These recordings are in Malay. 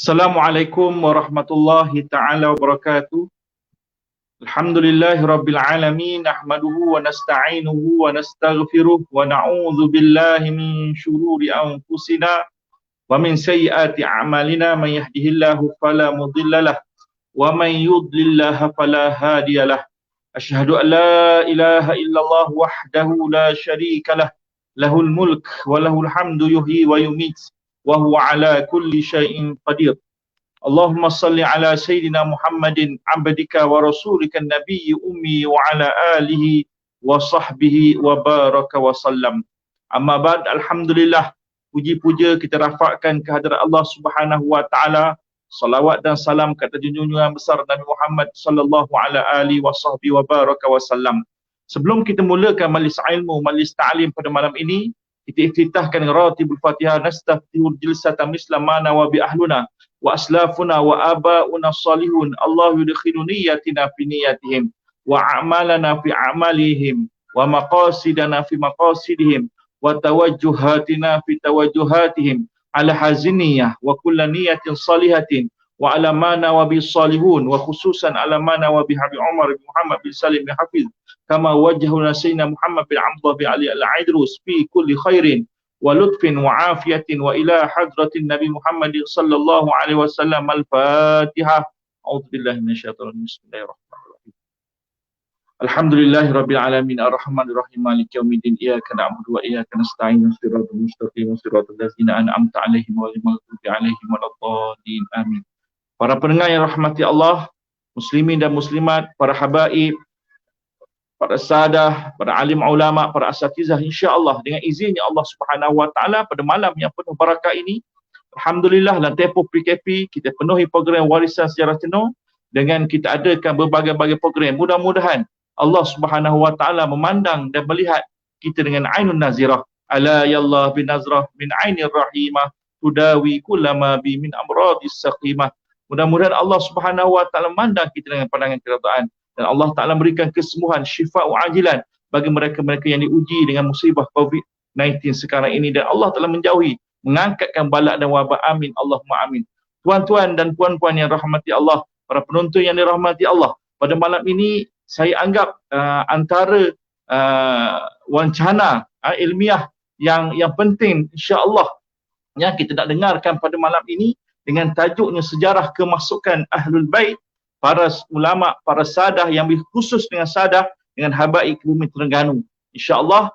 Assalamualaikum warahmatullahi ta'ala wabarakatuh. Alhamdulillahi rabbil alamin. Nahmaduhu wa nasta'inuhu wa nastaghfiruh wa na'udzu billahi min syururi anfusina wa min sayyiati a'malina. Man yahdihillahu fala mudhillalah wa man yudlillaha fala hadiyalah. Asyhadu an la ilaha illallah wahdahu la syarikalah. Lahul mulk wa lahul hamdu yuhyi wa yumit wa huwa ala kulli syai'in qadir. Allahumma salli ala Sayyidina Muhammadin abdika wa rasulika nabiyyi ummi wa ala alihi wa sahbihi wa baraka wa sallam. Amma ba'd, alhamdulillah, puji-puja kita rafakkan kehadrat Allah Subhanahu wa taala. Salawat dan salam kata junjungan yang besar Nabi Muhammad sallallahu alaihi wa sahbihi wa baraka wa sallam. Sebelum kita mulakan majlis ilmu, majlis ta'lim pada malam ini, kita iftitahkan ratibul Fatihah. Nastaftihul jilsata misla ma nawa bi ahluna wa aslafuna wa abauna salihun. Allah yudkhilu niyatina fi niyatihim wa a'malana fi a'malihim wa maqasidana fi maqasidihim wa tawajjuhatina fi tawajjuhatihim ala haziniyah wa kullu niyatin salihatin wa ala ma nawa bi salihun wa khususan ala ma nawa bi Habib Umar bin Muhammad bin Salim bin Hafiz kama wajhuna sayyidina Muhammad bin Abdullah bin Ali al-Aidrus fi kulli khairin wa lutfin wa afiyatin wa ila hadratin Nabi Muhammad sallallahu alaihi wasallam. Al-Fatihah. A'udzubillahi minasyaitonir rajim. Bismillahirrahmanirrahim. Alhamdulillahi rabbil alamin arrahmanir rahim maliki yaumiddin iyyaka na'budu wa iyyaka nasta'in ihdinas mustaqim siratal ladzina an'amta 'alaihim ghairil maghdubi 'alaihim waladdallin. Amin. Para pendengar yang rahmati Allah, muslimin dan muslimat, para habaib, para sahadah, para alim ulama, para asatizah, insya-Allah dengan izinnya Allah Subhanahu wa taala pada malam yang penuh barakah ini, alhamdulillah dalam tempoh PKP kita penuhi program warisan sejarah Cino dengan kita adakan berbagai-bagai program. Mudah-mudahan Allah Subhanahu wa taala memandang dan melihat kita dengan ainun nazirah. Ala yallah bin nazrah min ainir rahimah tudawi kullama bi min amradis saqimah. Mudah-mudahan Allah Subhanahu wa taala memandang kita dengan pandangan keredaan dan Allah Ta'ala berikan kesembuhan, syifa'u ajilan bagi mereka-mereka yang diuji dengan musibah COVID-19 sekarang ini, dan Allah Ta'ala menjauhi, mengangkatkan balak dan wabak. Amin, Allahumma amin. Tuan-tuan dan puan-puan yang rahmati Allah, para penonton yang dirahmati Allah, pada malam ini saya anggap antara wancana ilmiah yang penting insya-Allah yang kita nak dengarkan pada malam ini dengan tajuknya sejarah kemasukan Ahlul Bait, para ulama, para sadah yang khusus dengan sadah dengan habaib ke bumi Terengganu. InsyaAllah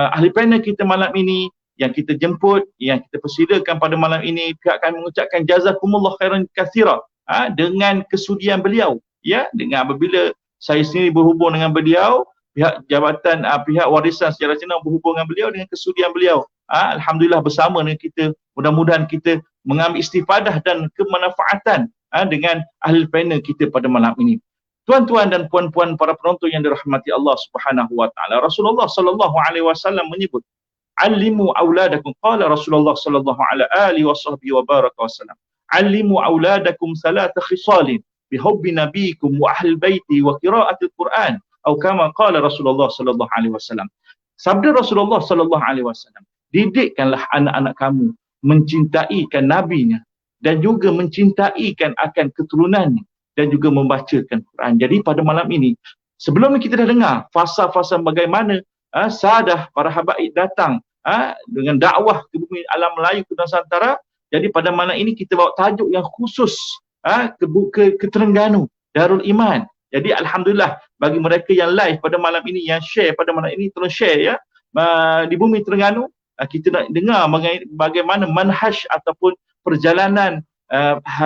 ahli panel kita malam ini yang kita jemput, yang kita persilakan pada malam ini, pihak kami mengucapkan jazakumullah khairan katsira dengan kesudian beliau, ya, dengan apabila saya sendiri berhubung dengan beliau, pihak jabatan pihak warisan sejarah Cina berhubung dengan beliau dengan kesudian beliau. Alhamdulillah bersama dengan kita, mudah-mudahan kita mengambil istifadah dan kemanfaatan dengan ahli panel kita pada malam ini. Tuan-tuan dan puan-puan para penonton yang dirahmati Allah Subhanahu wa taala, Rasulullah sallallahu alaihi wasallam menyebut, "Allimu auladakum." Qala Rasulullah sallallahu alaihi wa baraka wasallam, "Allimu auladakum salata khisalin bihubbi nabiyikum wa ahli baiti wa qiraatil Quran." Atau kama qala Rasulullah sallallahu alaihi wasallam. Sabda Rasulullah sallallahu alaihi wasallam, didikkanlah anak-anak kamu mencintaikan nabinya dan juga mencintaikan akan keturunannya dan juga membacakan Quran. Jadi pada malam ini, sebelum kita dah dengar fasa-fasa bagaimana sadah para habaib datang dengan dakwah ke bumi alam Melayu ke Nusantara, jadi pada malam ini kita bawa tajuk yang khusus ke Terengganu, Darul Iman. Jadi alhamdulillah bagi mereka yang live pada malam ini, yang share pada malam ini, tolong share ya, di bumi Terengganu. Kita nak dengar bagaimana manhaj ataupun perjalanan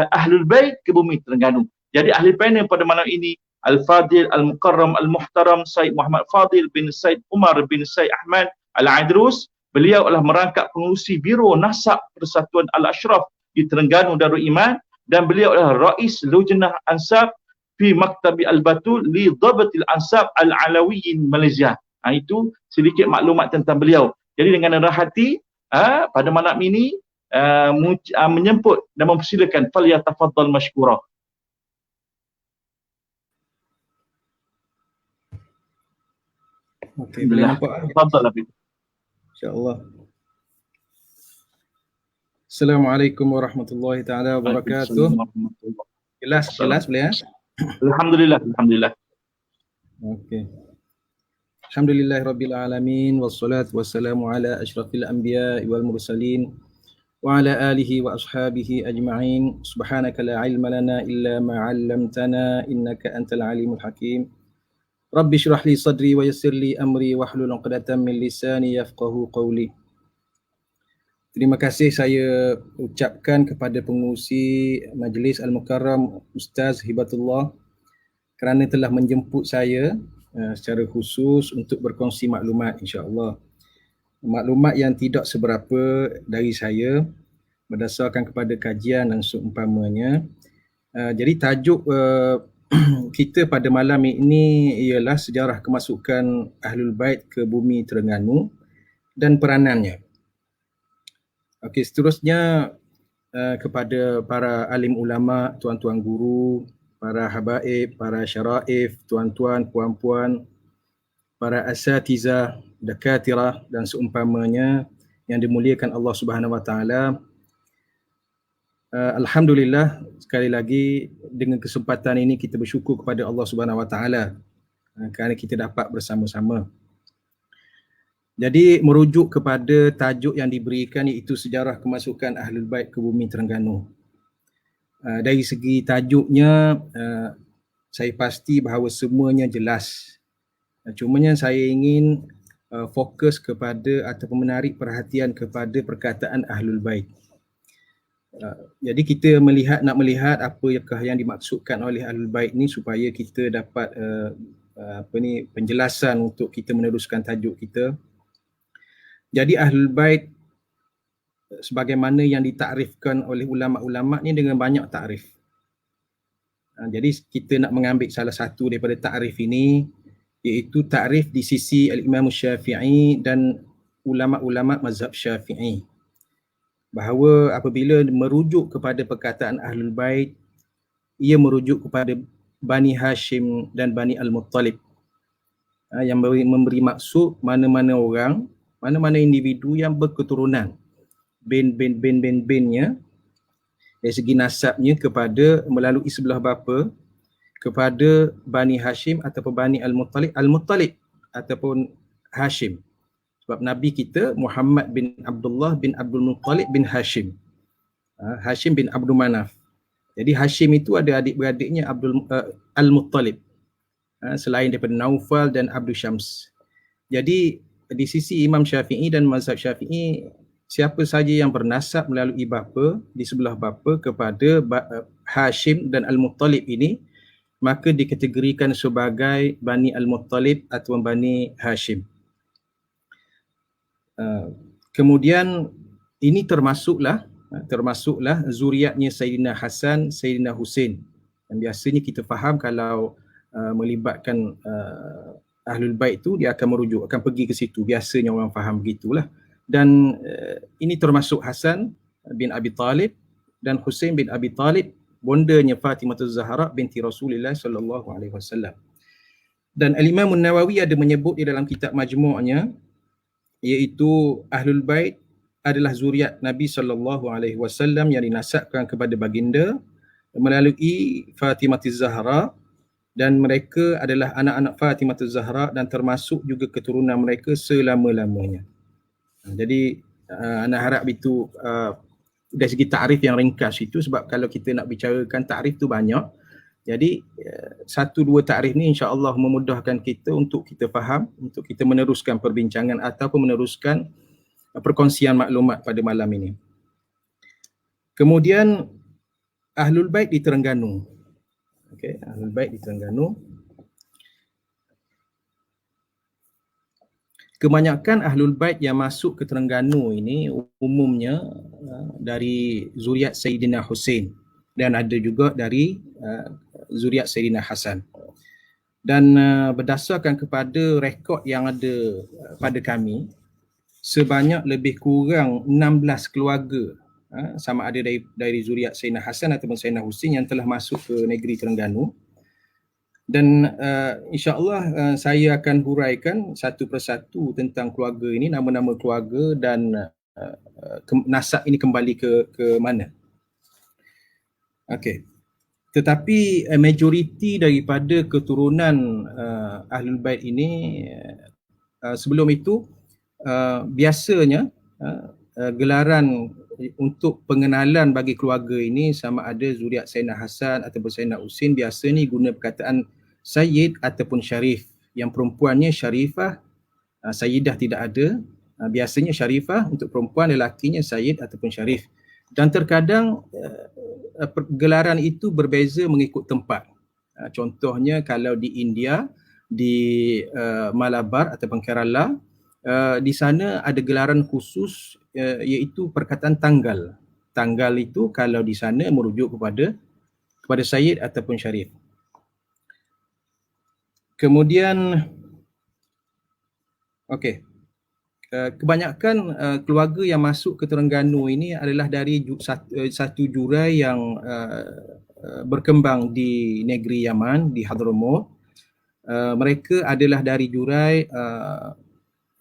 Ahlul Bait ke bumi Terengganu. Jadi ahli panel pada malam ini Al-Fadil, Al-Mukarram, Al-Muhtaram Said Muhammad Fadil bin Said Umar bin Said Ahmad Al-Aidrus. Beliau adalah merangkap pengurusi Biro Nasab Persatuan Al-Ashraf di Terengganu Darul Iman, dan beliau adalah Rais Lujnah Ansab fi Maktabi Al-Batul li Dhabatil Ansab Al-Alawiyyin Malaysia. Itu sedikit maklumat tentang beliau. Jadi dengan rendah hati pada malam ini menyemput dan mempersilakan falyatafaddal mashkura. Okey, boleh nampak. Tafadhal Habib. Insya-Allah. Assalamualaikum warahmatullahi taala wabarakatuh. Waalaikumsalam warahmatullahi Jelas wabarakatuh. boleh ya? Alhamdulillah. Okey. Alhamdulillahirabbil alamin wassalatu wassalamu ala asyrafil anbiya'i wal mursalin wa ala alihi wa ashabihi ajma'in. Subhanaka la ilma lana illa ma 'allamtana innaka antal alimul hakim. Rabbi shrah li sadri wa yassir li amri wahlul 'uqdatam min lisani yafqahu qawli. Terima kasih saya ucapkan kepada pengurusi Majlis Al-Mukarram Ustaz Hibatullah kerana telah menjemput saya secara khusus untuk berkongsi maklumat, insya-Allah. Maklumat yang tidak seberapa dari saya berdasarkan kepada kajian dan seumpamanya. Jadi tajuk kita pada malam ini ialah sejarah kemasukan Ahlul Bait ke bumi Terengganu dan peranannya. Okey, seterusnya kepada para alim ulama, tuan-tuan guru, para habaib, para syaraif, tuan-tuan, puan-puan, para asatizah, dakatirah dan seumpamanya yang dimuliakan Allah Subhanahu Wa Taala. Alhamdulillah, sekali lagi dengan kesempatan ini kita bersyukur kepada Allah Subhanahu Wa Taala kerana kita dapat bersama-sama. Jadi merujuk kepada tajuk yang diberikan iaitu sejarah kemasukan Ahlul Bait ke bumi Terengganu. Dari segi tajuknya, saya pasti bahawa semuanya jelas. Cumanya saya ingin fokus kepada ataupun menarik perhatian kepada perkataan Ahlul Bait. Jadi kita nak melihat apakah yang dimaksudkan oleh Ahlul Bait ni supaya kita dapat penjelasan untuk kita meneruskan tajuk kita. Jadi Ahlul Bait sebagaimana yang ditakrifkan oleh ulama-ulama ni dengan banyak takrif. Jadi kita nak mengambil salah satu daripada takrif ini iaitu takrif di sisi Al-Imam Syafi'i dan ulama-ulama mazhab Syafi'i. Bahawa apabila merujuk kepada perkataan Ahlul Bait, ia merujuk kepada Bani Hashim dan Bani Al-Muttalib. Yang memberi maksud mana-mana orang, mana-mana individu yang berketurunan bin-nya dari segi nasabnya kepada melalui sebelah bapa kepada Bani Hashim ataupun Bani Al-Muttalib ataupun Hashim. Sebab Nabi kita Muhammad bin Abdullah bin Abdul Muttalib bin Hashim. Hashim bin Abdul Manaf. Jadi Hashim itu ada adik-beradiknya Al-Muttalib. Selain daripada Naufal dan Abdul Syams. Jadi di sisi Imam Syafi'i dan mazhab Syafi'i, siapa saja yang bernasab melalui bapa, di sebelah bapa kepada Hashim dan Al-Muttalib ini, maka dikategorikan sebagai Bani Al-Muttalib atau Bani Hashim. Kemudian ini termasuklah zuriatnya Sayyidina Hasan, Sayyidina Husain. Dan biasanya kita faham kalau melibatkan Ahlul Bait tu dia akan merujuk, akan pergi ke situ. Biasanya orang faham begitulah. Dan ini termasuk Hasan bin Abi Talib dan Husain bin Abi Talib, bondanya Fatimah Az-Zahra binti Rasulullah sallallahu alaihi wasallam. Dan Al-Imam An-Nawawi ada menyebut di dalam kitab Majmu'nya iaitu Ahlul Bait adalah zuriat Nabi sallallahu alaihi wasallam yang dinasabkan kepada baginda melalui Fatimah Az-Zahra, dan mereka adalah anak-anak Fatimah Az-Zahra dan termasuk juga keturunan mereka selama-lamanya. Jadi anak harap itu dari segi takrif yang ringkas itu, sebab kalau kita nak bicarakan takrif tu banyak. Jadi satu dua takrif ni insya-Allah memudahkan kita untuk kita faham, untuk kita meneruskan perbincangan ataupun meneruskan perkongsian maklumat pada malam ini. Kemudian Ahlul Bait di Terengganu. Okey, Ahlul Bait di Terengganu. Kebanyakan Ahlul Bait yang masuk ke Terengganu ini umumnya dari zuriat Sayyidina Husain dan ada juga dari zuriat Sayyidina Hasan. Dan berdasarkan kepada rekod yang ada pada kami, sebanyak lebih kurang 16 keluarga sama ada dari zuriat Sayyidina Hasan ataupun Sayyidina Husain yang telah masuk ke negeri Terengganu. Dan insya-Allah saya akan huraikan satu persatu tentang keluarga ini, nama-nama keluarga dan nasab ini kembali ke mana. Okey. Tetapi majoriti daripada keturunan Ahlul Bait ini sebelum itu biasanya gelaran untuk pengenalan bagi keluarga ini sama ada zuriat Sayyidina Hasan ataupun Sayyidina Husin, biasa ni guna perkataan Sayyid ataupun Syarif. Yang perempuannya Syarifah, Sayyidah tidak ada. Biasanya Syarifah, untuk perempuan, lelakinya Sayyid ataupun Syarif. Dan terkadang gelaran itu berbeza mengikut tempat. Contohnya kalau di India, di Malabar ataupun Kerala, di sana ada gelaran khusus iaitu perkataan tanggal. Tanggal itu kalau di sana merujuk kepada Sayyid ataupun Syarif. Kemudian okey. Kebanyakan keluarga yang masuk ke Terengganu ini adalah dari satu jurai yang berkembang di negeri Yaman, di Hadramaut. Mereka adalah dari jurai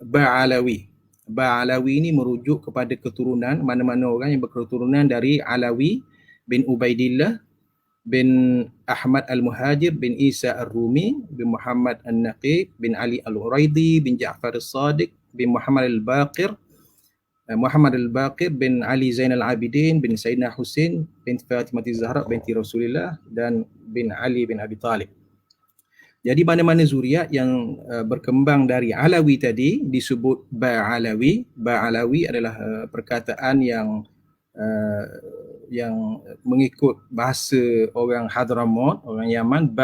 Ba'alawi. Ba'alawi ini merujuk kepada keturunan mana-mana orang yang berketurunan dari Alawi bin Ubaidillah bin Ahmad Al-Muhajir bin Isa Ar-Rumi bin Muhammad An-Naqib bin Ali Al-Uraidi bin Ja'far As-Sadiq bin Muhammad Al-Baqir bin Ali Zainal Abidin bin Sayyidina Husin bin Fatimah Zahra binti Rasulullah dan bin Ali bin Abi Talib. Jadi mana-mana zuriat yang berkembang dari Alawi tadi disebut Ba'alawi. Ba'alawi adalah perkataan yang mengikut bahasa orang Hadramaut, orang Yaman.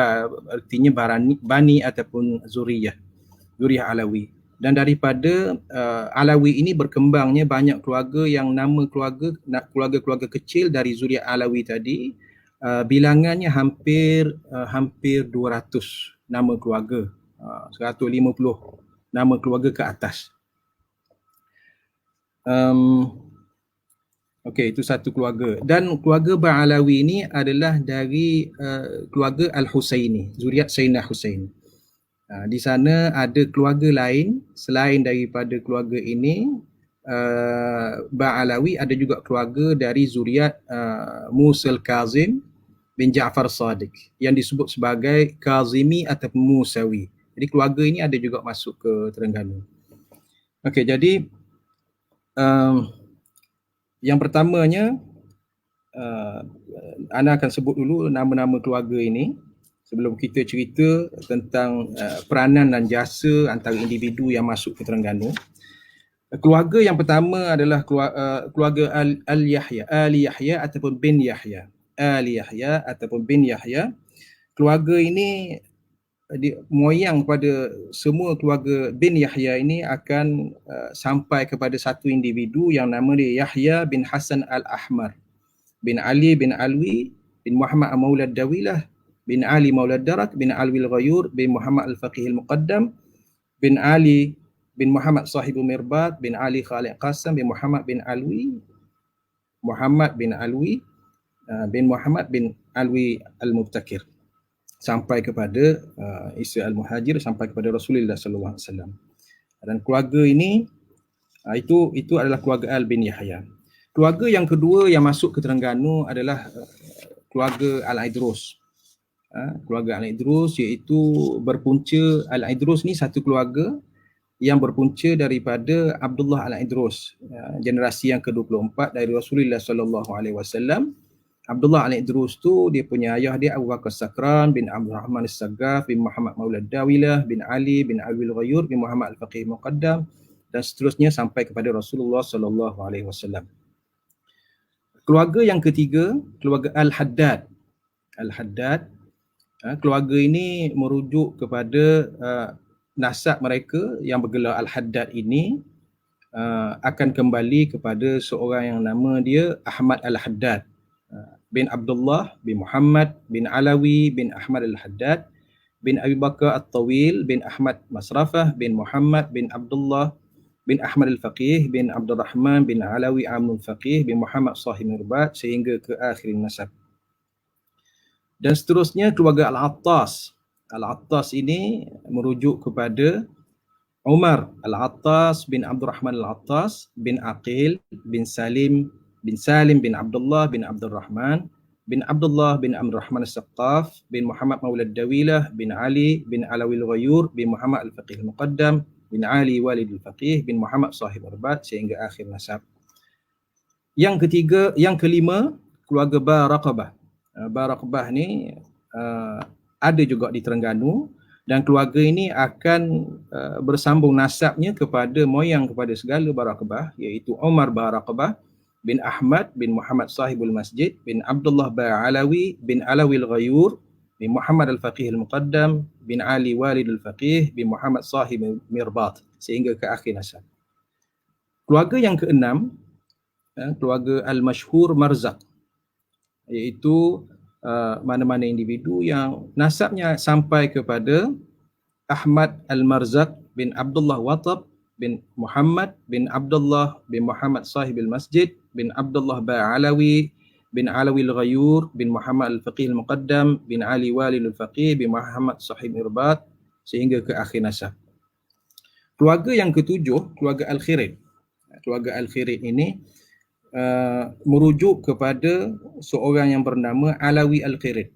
Artinya bani ataupun zuriyah Alawi. Dan daripada Alawi ini berkembangnya banyak keluarga yang nama keluarga kecil dari zuriat Alawi tadi, bilangannya hampir 200 nama keluarga, 150 nama keluarga ke atas. Okey, itu satu keluarga. Dan keluarga Ba'alawi ini adalah dari keluarga Al-Husaini, zuriat Sayyidina Husain. Di sana ada keluarga lain selain daripada keluarga ini. Ba'alawi ada juga keluarga dari zuriat Musa Al-Kazim bin Ja'far Sadiq yang disebut sebagai Kazimi atau Musawi. Jadi keluarga ini ada juga masuk ke Terengganu. Okey, jadi yang pertamanya Ana akan sebut dulu nama-nama keluarga ini sebelum kita cerita tentang peranan dan jasa antara individu yang masuk ke Terengganu. Keluarga yang pertama adalah keluarga Al-Yahya, Ali Yahya ataupun bin Yahya. Ali Yahya ataupun bin Yahya. Keluarga ini moyang pada semua keluarga bin Yahya ini akan sampai kepada satu individu yang nama dia Yahya bin Hasan Al-Ahmar bin Ali bin Alwi bin Muhammad Maulad Dawilah bin Ali Maulad Darak bin Alwi Al-Ghayur bin Muhammad Al-Faqih Al-Muqaddam bin Ali bin Muhammad Sahibu Mirbat bin Ali Khalid Qasam bin Muhammad bin Alwi bin Muhammad bin Alwi Al-Mubtakir sampai kepada Isa Al-Muhajir, sampai kepada Rasulullah sallallahu alaihi wasallam. Dan keluarga ini itu adalah keluarga Al bin Yahya. Keluarga yang kedua yang masuk ke Terengganu adalah keluarga Al-Idrus. Keluarga Al-Idrus iaitu berpunca, Al-Idrus ni satu keluarga yang berpunca daripada Abdullah Al-Idrus, generasi yang ke-24 dari Rasulullah sallallahu alaihi wasallam. Abdullah Al-Idrus tu dia punya ayah dia Abu Bakar Sakran bin Abdul Rahman As-Saggaf bin Muhammad Maulad Dawilah bin Ali bin Alwi Al-Ghayur bin Muhammad Al-Faqih Muqaddam dan seterusnya sampai kepada Rasulullah sallallahu alaihi wasallam. Keluarga yang ketiga, keluarga Al-Haddad. Al-Haddad, keluarga ini merujuk kepada nasab mereka yang bergelar Al-Haddad ini akan kembali kepada seorang yang nama dia Ahmad Al-Haddad bin Abdullah bin Muhammad bin Alawi bin Ahmad Al-Haddad bin Abi Bakar At-Tawil bin Ahmad Masrafah bin Muhammad bin Abdullah bin Ahmad Al-Faqih bin Abdul Rahman bin Alawi Amnul Faqih bin Muhammad Sahib Mirbat sehingga ke akhir nasab. Dan seterusnya keluarga Al-Attas. Al-Attas ini merujuk kepada Umar Al-Attas bin Abdul Rahman Al-Attas bin Aqil bin Salim bin Abdullah bin Abdul Rahman bin Abdullah bin Amr Rahman As-Saqqaf bin Muhammad Maulad Dawilah bin Ali bin Alawil Ghayur bin Muhammad Al-Faqih Al-Muqaddam bin Ali Walid Al-Faqih bin Muhammad Sahib Arbat sehingga akhir nasab. Yang ketiga, yang kelima, keluarga Baraqabah. Baraqabah ni ada juga di Terengganu dan keluarga ini akan bersambung nasabnya kepada moyang kepada segala Baraqabah, iaitu Umar Baraqabah bin Ahmad bin Muhammad Sahibul Masjid bin Abdullah Ba'alawi bin Alawil Ghayur bin Muhammad Al-Faqih Al-Muqaddam bin Ali Walid Al-Faqih bin Muhammad Sahib Mirbat sehingga ke akhir nasab. Keluarga yang keenam, keluarga Al-Mashhur Marzaq, iaitu mana-mana individu yang nasabnya sampai kepada Ahmad Al-Marzaq bin Abdullah Watab bin Muhammad bin Abdullah bin Muhammad Sahib Al-Masjid bin Abdullah Ba'alawi bin Alawi Al-Ghayur bin Muhammad Al-Faqih Al-Muqaddam bin Ali Walid Al-Faqih bin Muhammad Sahib Irbat sehingga ke akhir nasab. Keluarga yang ketujuh, keluarga Al-Khirid. Keluarga Al-Khirid ini merujuk kepada seorang yang bernama Alawi Al-Khirid.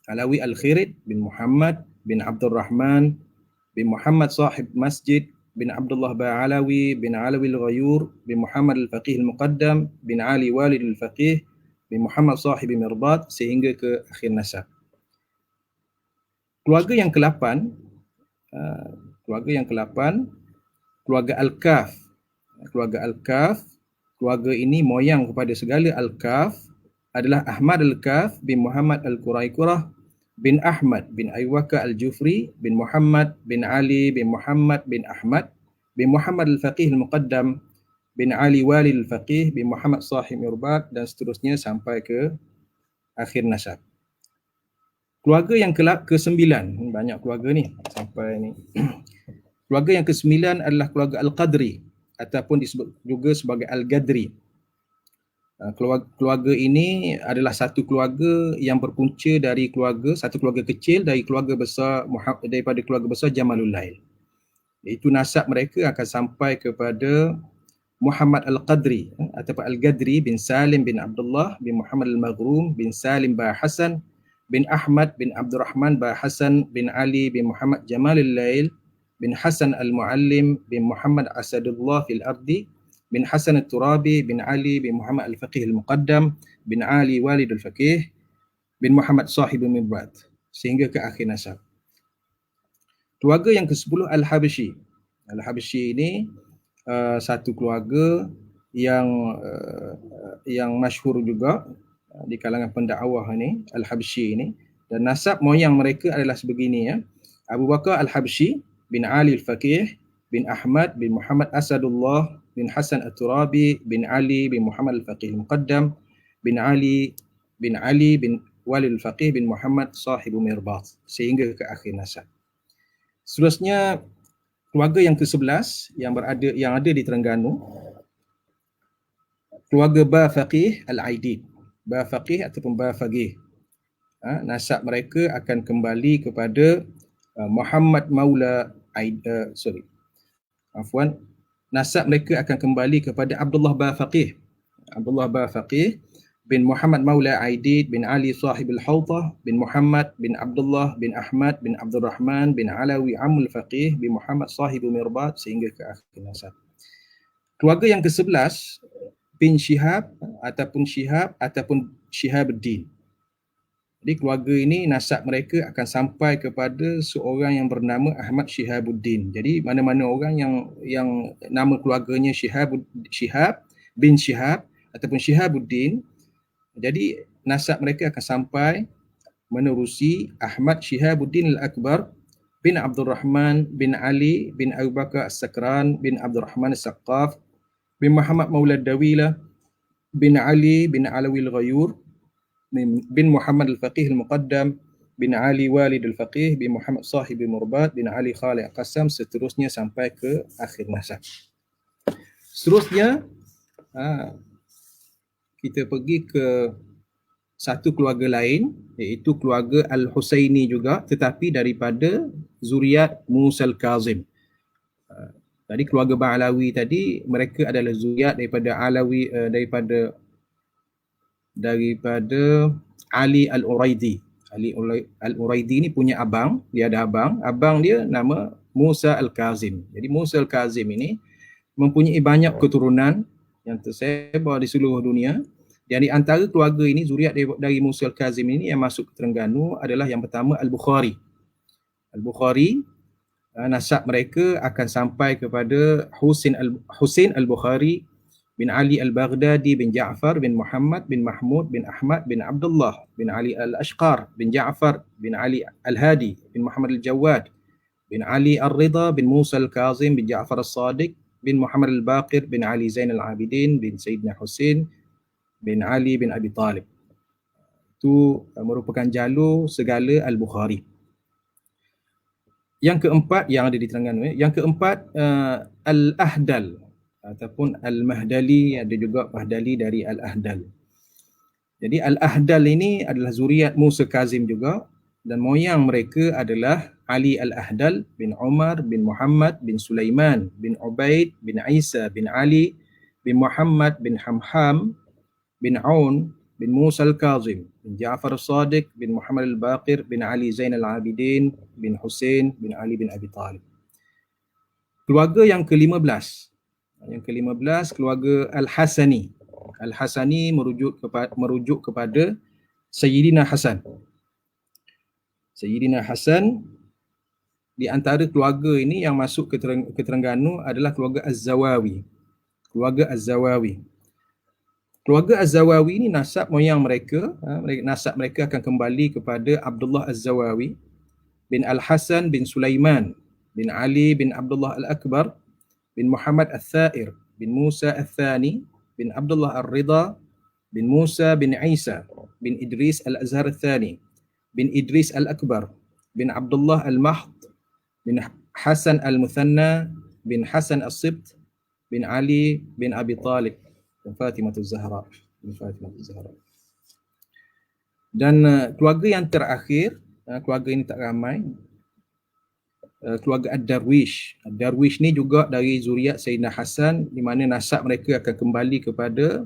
Alawi Al-Khirid bin Muhammad bin Abdul Rahman bin Muhammad Sahib Masjid bin Abdullah Ba'alawi bin Alawi Al-Ghayur bin Muhammad Al-Faqih Al-Muqaddam bin Ali Walid Al-Faqih bin Muhammad Sahib Mirbat sehingga ke akhir nasab. Keluarga yang ke-8, keluarga Al-Kaf. Keluarga Al-Kaf, keluarga ini moyang kepada segala Al-Kaf adalah Ahmad Al-Kaf bin Muhammad Al-Quraikurah bin Ahmad bin Aywaka Al-Jufri bin Muhammad bin Ali bin Muhammad bin Ahmad bin Muhammad Al-Faqih Al-Muqaddam bin Ali Walid Al-Faqih bin Muhammad Sahib Mirbat dan seterusnya sampai ke akhir nasab. Keluarga yang ke-9, banyak keluarga ni sampai ni. Keluarga yang ke-9 adalah keluarga Al-Qadri ataupun disebut juga sebagai Al-Gadri. Keluarga ini adalah satu keluarga yang berpunca dari satu keluarga kecil dari keluarga besar daripada keluarga besar Jamalul Lail. Iaitu nasab mereka akan sampai kepada Muhammad Al-Qadri ataupun Al-Gadri bin Salim bin Abdullah bin Muhammad Al-Maghrum bin Salim bin Hasan bin Ahmad bin Abdul Rahman bin Hasan bin Ali bin Muhammad Jamalul Lail bin Hasan Al-Muallim bin Muhammad Asadullah fil Ardi bin Hasan Al-Turabi bin Ali bin Muhammad Al-Faqih Al-Muqaddam bin Ali Walid Al-Faqih bin Muhammad Sahib Mirbat sehingga ke akhir nasab. Keluarga yang ke-10 Al-Habsyi. Al-Habsyi ini satu keluarga yang masyhur juga di kalangan pendakwah ni, Al-Habsyi ini, dan nasab moyang mereka adalah sebegini ya. Abu Bakar Al-Habsyi bin Ali Al-Faqih bin Ahmad bin Muhammad Asadullah bin Hasan Al-Turabi bin Ali bin Muhammad Al-Faqih Al-Muqaddam bin Ali bin Walid Al-Faqih bin Muhammad Sahib Mirbat sehingga ke akhir nasab. Seterusnya keluarga yang ke-11 yang ada di Terengganu, keluarga Bafaqih Al-Aidid. Bafaqih ataupun Bafaqih. Nasab mereka akan kembali kepada Muhammad Maula nasab mereka akan kembali kepada Abdullah Bafaqih. Abdullah Bafaqih bin Muhammad Maula Aidid bin Ali Sahib Al-Hawtah bin Muhammad bin Abdullah bin Ahmad bin Abdul Rahman bin Alawi Amul Faqih bin Muhammad Sahib Mirbat sehingga ke akhir nasab. Keluarga yang ke-11 bin Shihab ataupun Shihabuddin. Jadi keluarga ini nasab mereka akan sampai kepada seorang yang bernama Ahmad Shihabuddin. Jadi mana-mana orang yang nama keluarganya Shihab bin Shihab ataupun Shihabuddin, jadi nasab mereka akan sampai menerusi Ahmad Shihabuddin Al-Akbar bin Abdul Rahman bin Ali bin Abu Bakar As-Sakran bin Abdul Rahman As-Saqqaf bin Muhammad Maulad Dawilah bin Ali bin Alawi Al-Ghayur bin Muhammad Al-Faqih Al-Muqaddam bin Ali Walid Al-Faqih bin Muhammad Sahib Murbat bin Ali Khalid Qasam seterusnya sampai ke akhir nasab. Seterusnya kita pergi ke satu keluarga lain, iaitu keluarga Al-Husaini juga, tetapi daripada zuriat Musa Al-Kazim. Tadi keluarga Ba'alawi tadi, mereka adalah zuriat daripada Alawi, daripada Ali Al-Uraidi. Ali Al-Uraidi ni punya abang, dia ada abang dia nama Musa Al-Kazim. Jadi Musa Al-Kazim ini mempunyai banyak keturunan yang tersebar di seluruh dunia. Dan di antara keluarga ini, zuriat dari Musa Al-Kazim ini yang masuk ke Terengganu adalah yang pertama Al-Bukhari. Al-Bukhari, nasab mereka akan sampai kepada Husain Al-Bukhari bin Ali Al-Baghdadi bin Ja'far bin Muhammad bin Mahmud bin Ahmad bin Abdullah bin Ali Al-Ashqar bin Ja'far bin Ali Al-Hadi bin Muhammad Al-Jawad bin Ali Al-Ridha bin Musa Al-Kazim bin Ja'far Al-Sadiq bin Muhammad Al-Baqir bin Ali Zain Al-Abidin bin Sayyidina Husain bin Ali bin Abi Talib. Itu merupakan jalur segala Al-Bukhari. Yang keempat yang ada di Terengganu, yang keempat Al-Ahdal ataupun Al-Mahdali, ada juga Mahdali dari Al-Ahdal. Jadi Al-Ahdal ini adalah zuriat Musa Kazim juga, dan moyang mereka adalah Ali Al-Ahdal bin Umar bin Muhammad bin Sulaiman bin Ubaid bin Isa bin Ali bin Muhammad bin Hamham bin Aun bin Musa Al-Kazim bin Ja'far Al-Sadiq bin Muhammad Al-Baqir bin Ali Zain Al-Abidin bin Husain bin Ali bin Abi Talib. Keluarga yang ke-15. Yang ke-15 keluarga Al-Hasani. Al-Hasani merujuk kepada Sayyidina Hasan. Sayyidina Hasan, di antara keluarga ini yang masuk ke Terengganu adalah keluarga Az-Zawawi. Keluarga Az-Zawawi. Keluarga Az-Zawawi ini nasab moyang mereka, nasab mereka akan kembali kepada Abdullah Az-Zawawi bin Al-Hasan bin Sulaiman bin Ali bin Abdullah Al-Akbar bin Muhammad Al-Thair bin Musa Al-Thani bin Abdullah Al-Ridha bin Musa bin Isa bin Idris Al-Azhar Al-Thani bin Idris Al-Akbar bin Abdullah Al-Mahd bin Hasan Al-Muthanna bin Hasan Al-Sibt bin Ali bin Abi Talib dan Fatimah Zahra. Dan keluarga yang terakhir, keluarga ini tak ramai, keluarga Ad-Darwish. Ad-Darwish ni juga dari zuriat Sayyidina Hasan, di mana nasab mereka akan kembali kepada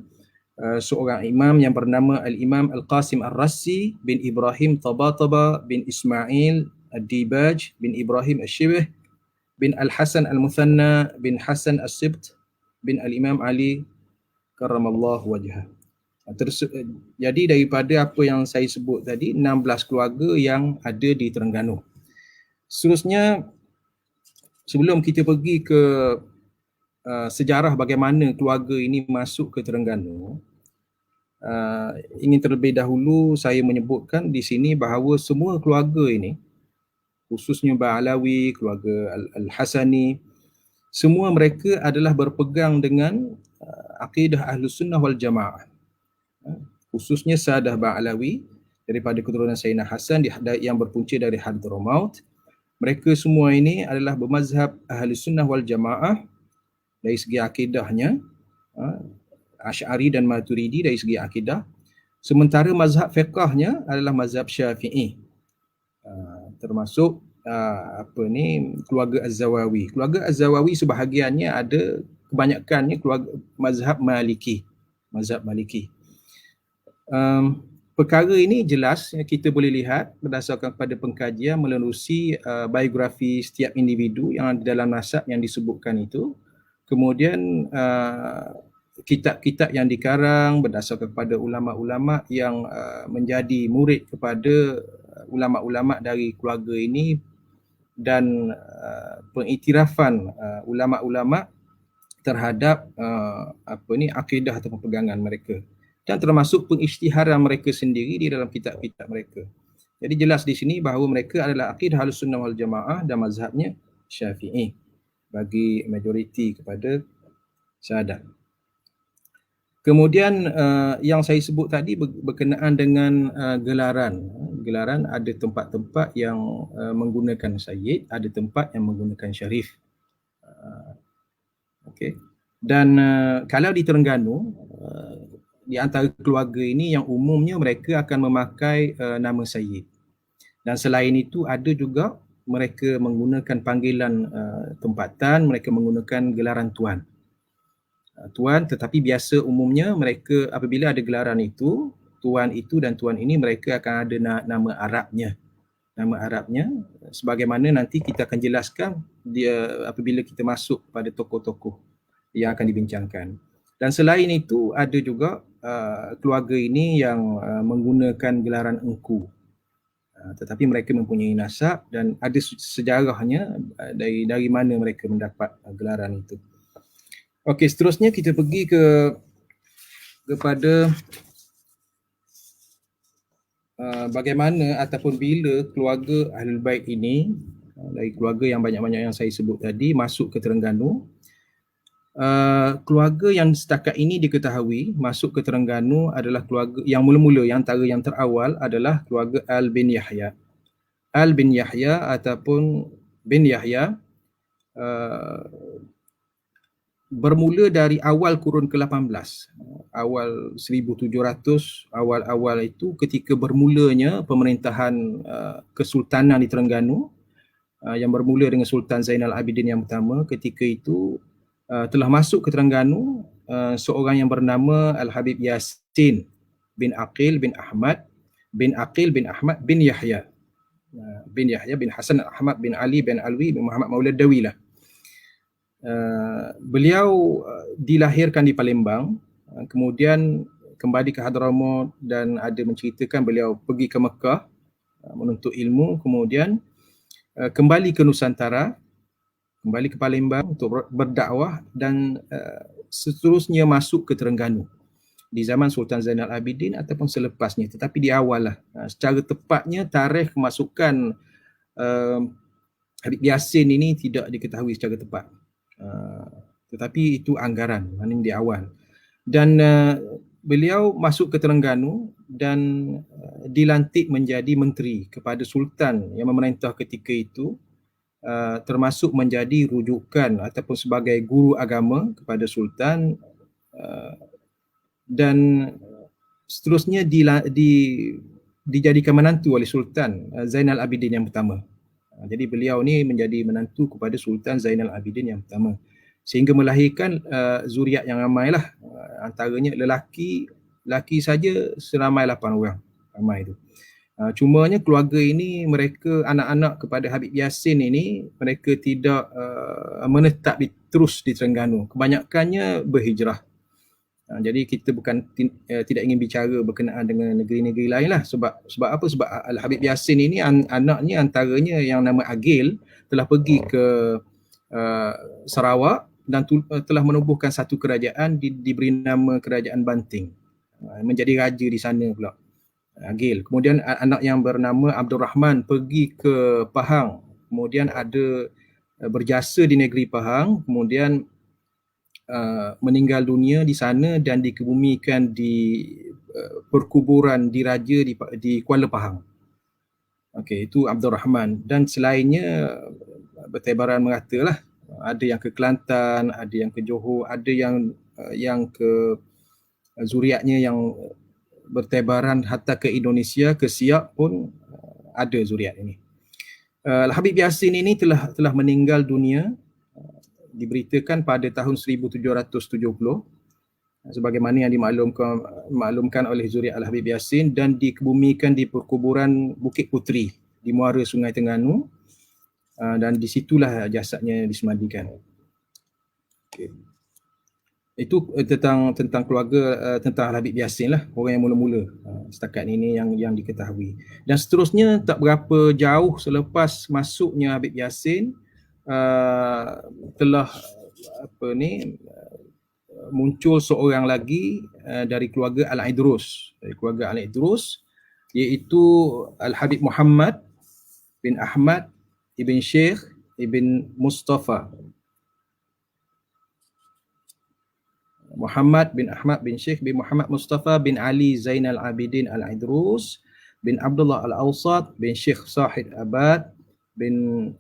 seorang imam yang bernama Al-Imam Al-Qasim Ar-Rassi bin Ibrahim Tabataba bin Ismail Ad-Dibaj bin Ibrahim Al-Shibh bin Al-Hasan Al-Muthanna bin Hasan Al-Sibt bin Al-Imam Ali Karramallahu wajhah. Jadi daripada apa yang saya sebut tadi, 16 keluarga yang ada di Terengganu. Seterusnya, sebelum kita pergi ke sejarah bagaimana keluarga ini masuk ke Terengganu, ingin terlebih dahulu saya menyebutkan di sini bahawa semua keluarga ini, khususnya Ba'alawi, keluarga Al-Hasani, semua mereka adalah berpegang dengan akidah Ahlus Sunnah wal Jamaah. Khususnya Sadah Ba'alawi daripada keturunan Sayyidina Hasan yang berpunca dari Hadramaut. Mereka semua ini adalah bermazhab Ahlus Sunnah wal Jamaah dari segi akidahnya, Asy'ari dan Maturidi dari segi akidah. Sementara mazhab fiqahnya adalah mazhab Syafi'i. Termasuk keluarga Az-Zawawi. Keluarga Az-Zawawi sebahagiannya ada, kebanyakannya keluarga mazhab Maliki. Mazhab Maliki. Perkara ini jelas kita boleh lihat berdasarkan kepada pengkajian menerusi biografi setiap individu yang ada dalam nasab yang disebutkan itu. Kemudian kitab-kitab yang dikarang berdasarkan kepada ulama-ulama yang menjadi murid kepada ulama-ulama dari keluarga ini, dan pengiktirafan ulama-ulama terhadap akidah atau pegangan mereka, dan termasuk pengisytiharan mereka sendiri di dalam kitab-kitab mereka. Jadi jelas di sini bahawa mereka adalah akidah Ahlus Sunnah wal Jamaah dan mazhabnya Syafi'i bagi majoriti kepada Sadat. Kemudian yang saya sebut tadi berkenaan dengan gelaran. Gelaran ada tempat-tempat yang menggunakan Sayyid, ada tempat yang menggunakan Syarif. Okey. Dan kalau di Terengganu, di antara keluarga ini yang umumnya mereka akan memakai nama Sayyid. Dan selain itu ada juga mereka menggunakan panggilan tempatan, mereka menggunakan gelaran tuan. Tuan, tetapi biasa umumnya mereka apabila ada gelaran itu, tuan itu dan tuan ini mereka akan ada nama Arabnya. Nama Arabnya sebagaimana nanti kita akan jelaskan dia apabila kita masuk pada tokoh-tokoh yang akan dibincangkan. Dan selain itu ada juga keluarga ini yang menggunakan gelaran engku. Tetapi mereka mempunyai nasab dan ada sejarahnya dari mana mereka mendapat gelaran itu. Okey, seterusnya kita pergi kepada bagaimana ataupun bila keluarga Ahlul Bait ini, dari keluarga yang banyak-banyak yang saya sebut tadi, masuk ke Terengganu. Keluarga yang setakat ini diketahui masuk ke Terengganu adalah keluarga yang mula-mula, yang antara yang terawal adalah keluarga Al bin Yahya. Al bin Yahya ataupun bin Yahya bermula dari awal kurun ke-18, awal 1700, awal-awal itu ketika bermulanya pemerintahan Kesultanan di Terengganu yang bermula dengan Sultan Zainal Abidin yang pertama. Ketika itu telah masuk ke Terengganu seorang yang bernama Al-Habib Yassin bin Aqil bin Ahmad bin Aqil bin Ahmad bin Yahya bin Hasan Ahmad bin Ali bin Alwi bin Muhammad Maulad Dawi lah. Beliau dilahirkan di Palembang, kemudian kembali ke Hadramaut dan ada menceritakan beliau pergi ke Mekah menuntut ilmu, kemudian kembali ke Nusantara, kembali ke Palembang untuk berdakwah dan seterusnya masuk ke Terengganu di zaman Sultan Zainal Abidin ataupun selepasnya, tetapi di awal lah. Secara tepatnya tarikh kemasukan Habib Yassin ini tidak diketahui secara tepat. Tetapi itu anggaran, maknanya di awal. Dan beliau masuk ke Terengganu dan dilantik menjadi menteri kepada Sultan yang memerintah ketika itu, termasuk menjadi rujukan ataupun sebagai guru agama kepada Sultan, dan seterusnya dijadikan menantu oleh Sultan Zainal Abidin yang pertama. Jadi beliau ni menjadi menantu kepada Sultan Zainal Abidin yang pertama, sehingga melahirkan zuriat yang ramai lah. Antaranya lelaki saja seramai 8 orang, ramai itu. Cumanya keluarga ini, mereka anak-anak kepada Habib Yassin ini, mereka tidak menetap terus di Terengganu, kebanyakannya berhijrah. Jadi kita tidak ingin bicara berkenaan dengan negeri-negeri lain lah. Sebab apa? Sebab Al-Habib Yassin ini anaknya antaranya yang nama Agil telah pergi ke Sarawak dan telah menubuhkan satu kerajaan diberi nama Kerajaan Banting, menjadi raja di sana pula, Agil. Kemudian anak yang bernama Abdul Rahman pergi ke Pahang, kemudian ada berjasa di negeri Pahang, kemudian meninggal dunia di sana dan dikebumikan di perkuburan diraja di Kuala Pahang. Okey, itu Abdul Rahman. Dan selainnya bertebaran merata lah. Ada yang ke Kelantan, ada yang ke Johor, ada yang ke zuriatnya yang bertebaran hatta ke Indonesia, ke Siak pun ada zuriat ini. Habib Yassin ini telah meninggal dunia, diberitakan pada tahun 1770 sebagaimana yang dimaklumkan oleh zuriat Al-Habib Yassin, dan dikebumikan di perkuburan Bukit Puteri di muara Sungai Terengganu, dan di situlah jasadnya disemadikan. Okay. Itu tentang keluarga, tentang Al-Habib Yassin lah, orang yang mula-mula setakat ini yang diketahui. Dan seterusnya tak berapa jauh selepas masuknya Habib Yassin, telah muncul seorang lagi dari keluarga Al-Idrus, iaitu Al-Habib Muhammad bin Ahmad ibn Sheikh ibn Mustafa. Muhammad bin Ahmad bin Sheikh bin Muhammad Mustafa bin Ali Zainal Abidin Al-Idrus bin Abdullah Al-Awsat bin Sheikh Sahid Abad bin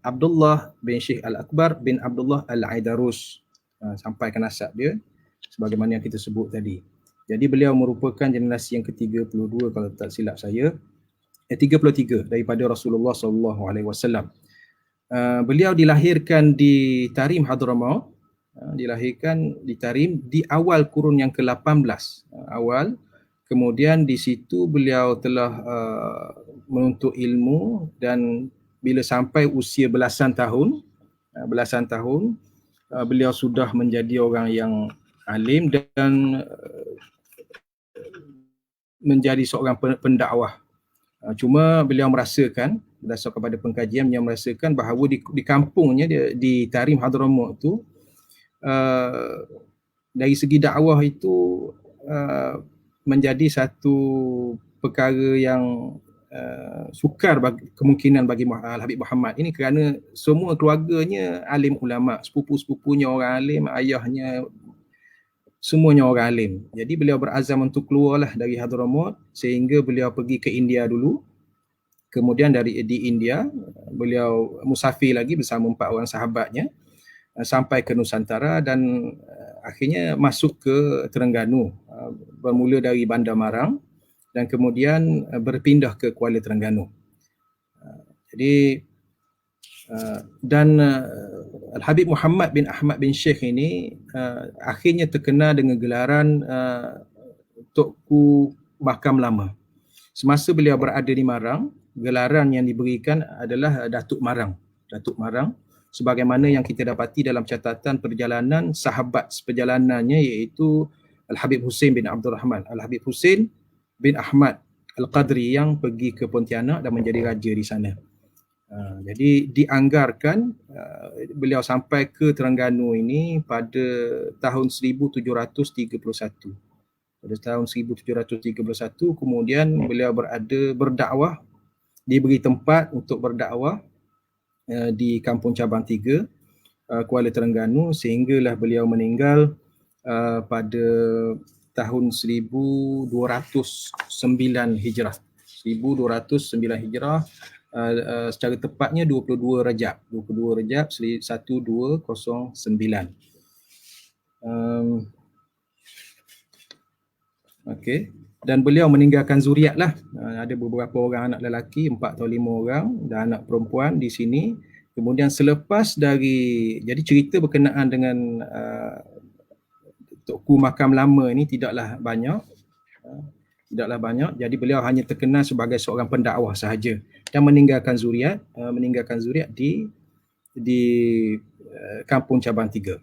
Abdullah bin Sheikh Al-Akbar bin Abdullah Al-Aidarus, sampai ke nasab dia sebagaimana yang kita sebut tadi. Jadi beliau merupakan generasi yang ke-32 kalau tak silap saya. 33 daripada Rasulullah SAW. Beliau dilahirkan di Tarim Hadramaut, dilahirkan di Tarim di awal kurun yang ke-18, awal. Kemudian di situ beliau telah menuntut ilmu, dan bila sampai usia belasan tahun, beliau sudah menjadi orang yang alim dan menjadi seorang pendakwah. Cuma beliau merasakan, berdasar kepada pengkajian, beliau merasakan bahawa di kampungnya, di Tarim Hadramaut tu, dari segi dakwah itu menjadi satu perkara yang sukar kemungkinan bagi Al-Habib Muhammad ini, kerana semua keluarganya alim ulama, sepupu-sepupunya orang alim, ayahnya semuanya orang alim. Jadi beliau berazam untuk keluarlah dari Hadramaut, sehingga beliau pergi ke India dulu. Kemudian di India beliau musafir lagi bersama 4 orang sahabatnya sampai ke Nusantara, dan akhirnya masuk ke Terengganu, bermula dari Bandar Marang dan kemudian berpindah ke Kuala Terengganu. Jadi dan Al-Habib Muhammad bin Ahmad bin Sheikh ini akhirnya terkenal dengan gelaran Tunku Makam Lama. Semasa beliau berada di Marang, gelaran yang diberikan adalah Datuk Marang. Datuk Marang, sebagaimana yang kita dapati dalam catatan perjalanan sahabat seperjalanannya, iaitu Al-Habib Hussein bin Abdul Rahman, Al-Habib Hussein bin Ahmad Al-Qadri, yang pergi ke Pontianak dan menjadi raja di sana. Jadi dianggarkan beliau sampai ke Terengganu ini pada tahun 1731. Pada tahun 1731 kemudian beliau berdakwah, diberi tempat untuk berdakwah di Kampung Cabang 3, Kuala Terengganu, sehinggalah beliau meninggal pada tahun 1209 Hijrah. 1209 Hijrah, secara tepatnya 22 Rajab 1209. Okey, dan beliau meninggalkan zuriat lah. Ada beberapa orang anak lelaki, 4 atau 5 orang, dan anak perempuan di sini. Kemudian selepas dari, jadi cerita berkenaan dengan Tunku Makam Lama ini tidaklah banyak. Jadi beliau hanya terkenal sebagai seorang pendakwah sahaja, dan meninggalkan zuriat di Kampung Cabang 3.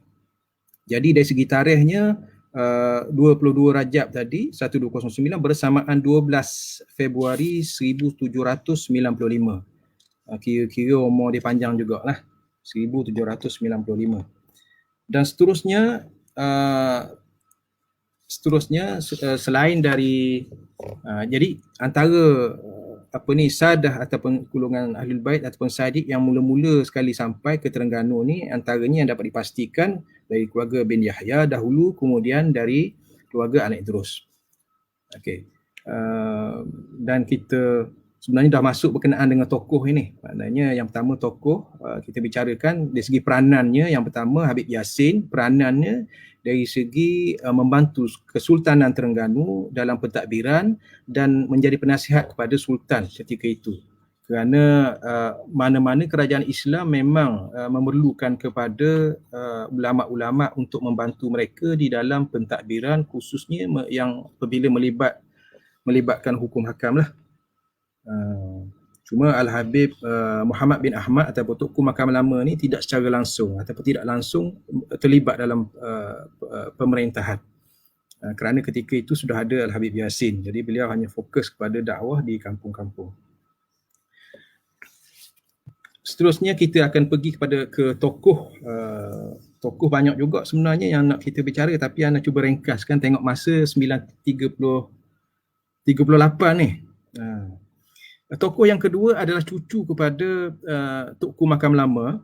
Jadi dari segi tarikhnya 22 Rajab tadi 1209 bersamaan 12 Februari 1795. Kira-kira umur dia panjang jugalah, 1795. Dan seterusnya selain dari jadi antara sadah ataupun golongan Ahlul Bait ataupun Sadiq yang mula-mula sekali sampai ke Terengganu ni, antaranya yang dapat dipastikan dari keluarga bin Yahya dahulu, kemudian dari keluarga Anak Idrus. Okey. Dan kita sebenarnya dah masuk berkenaan dengan tokoh ini. Maknanya yang pertama tokoh kita bicarakan dari segi peranannya. Yang pertama Habib Yassin, peranannya dari segi membantu Kesultanan Terengganu dalam pentadbiran dan menjadi penasihat kepada Sultan ketika itu. Kerana mana-mana kerajaan Islam memang memerlukan kepada ulama-ulama untuk membantu mereka di dalam pentadbiran, khususnya yang apabila melibatkan hukum hakam lah. Cuma Al-Habib Muhammad bin Ahmad ataupun Tunku Makam Lama ni tidak secara langsung ataupun tidak langsung terlibat dalam pemerintahan. Kerana ketika itu sudah ada Al-Habib Yassin. Jadi beliau hanya fokus kepada dakwah di kampung-kampung. Seterusnya kita akan pergi ke tokoh. Tokoh banyak juga sebenarnya yang nak kita bicara, tapi anda cuba ringkaskan, tengok masa 9:38 ni. Tokoh yang kedua adalah cucu kepada Tunku Makam Lama.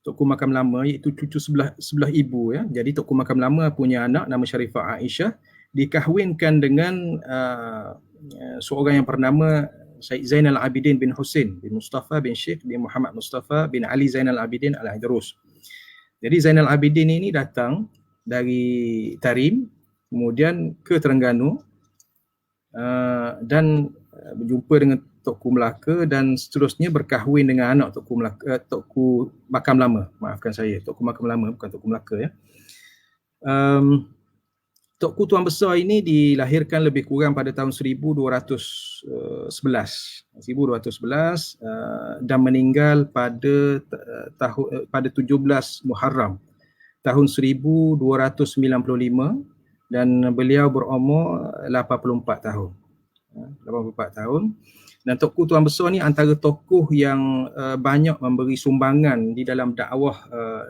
Tunku Makam Lama iaitu cucu sebelah ibu ya. Jadi Tunku Makam Lama punya anak nama Syarifah Aisyah, dikahwinkan dengan seorang yang bernama Syed Zainal Abidin bin Hussein bin Mustafa bin Sheikh bin Muhammad Mustafa bin Ali Zainal Abidin Al-Idrus. Jadi Zainal Abidin ini datang dari Tarim kemudian ke Terengganu dan berjumpa dengan Tokku Melaka dan seterusnya berkahwin dengan anak Tokku Melaka, Tokku Makam Lama. Maafkan saya, Tokku Makam Lama bukan Tokku Melaka ya. Tokku Tuan Besar ini dilahirkan lebih kurang pada tahun 1211 dan meninggal pada pada 17 Muharram tahun 1295 dan beliau berumur 84 tahun. 84 tahun. Dan Tokku Tuan Besar ni antara tokoh yang banyak memberi sumbangan di dalam dakwah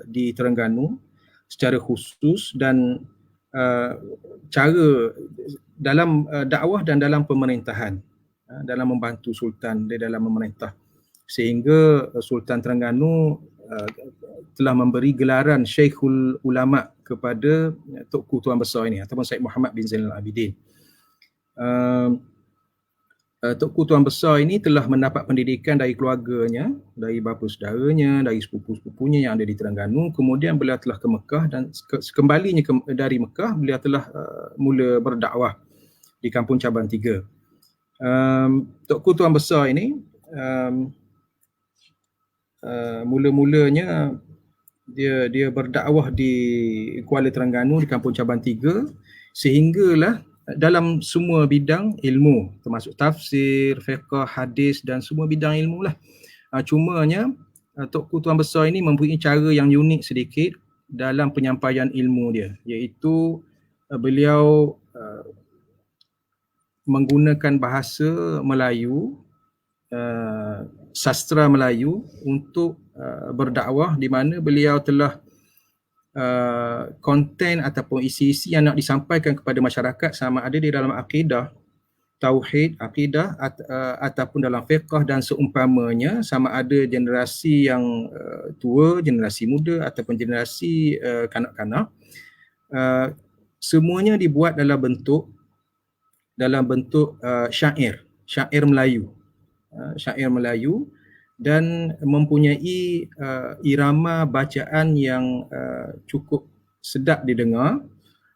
di Terengganu secara khusus dan cara dalam dakwah dan dalam pemerintahan, dalam membantu Sultan di dalam memerintah, sehingga Sultan Terengganu telah memberi gelaran Syekhul Ulama kepada Tokku Tuan Besar ini ataupun Syed Muhammad bin Zainal Abidin. Tokku Tuan Besar ini telah mendapat pendidikan dari keluarganya, dari bapa saudaranya, dari sepupu-sepupunya yang ada di Terengganu. Kemudian beliau telah ke Mekah dan kembalinya dari Mekah beliau telah mula berdakwah di Kampung Cabang 3. Tokku Tuan Besar ini mula-mulanya dia berdakwah di Kuala Terengganu di Kampung Cabang 3 sehinggalah dalam semua bidang ilmu termasuk tafsir, fiqh, hadis dan semua bidang ilmu lah. Cumanya Tokku Tuan Besar ini mempunyai cara yang unik sedikit dalam penyampaian ilmu dia, iaitu beliau menggunakan bahasa Melayu, sastra Melayu untuk berdakwah, di mana beliau telah konten ataupun isi-isi yang nak disampaikan kepada masyarakat sama ada di dalam akidah, tauhid, akidah ataupun dalam fiqh dan seumpamanya, sama ada generasi yang tua, generasi muda ataupun generasi kanak-kanak, semuanya dibuat dalam bentuk syair Melayu. Syair Melayu dan mempunyai irama bacaan yang cukup sedap didengar,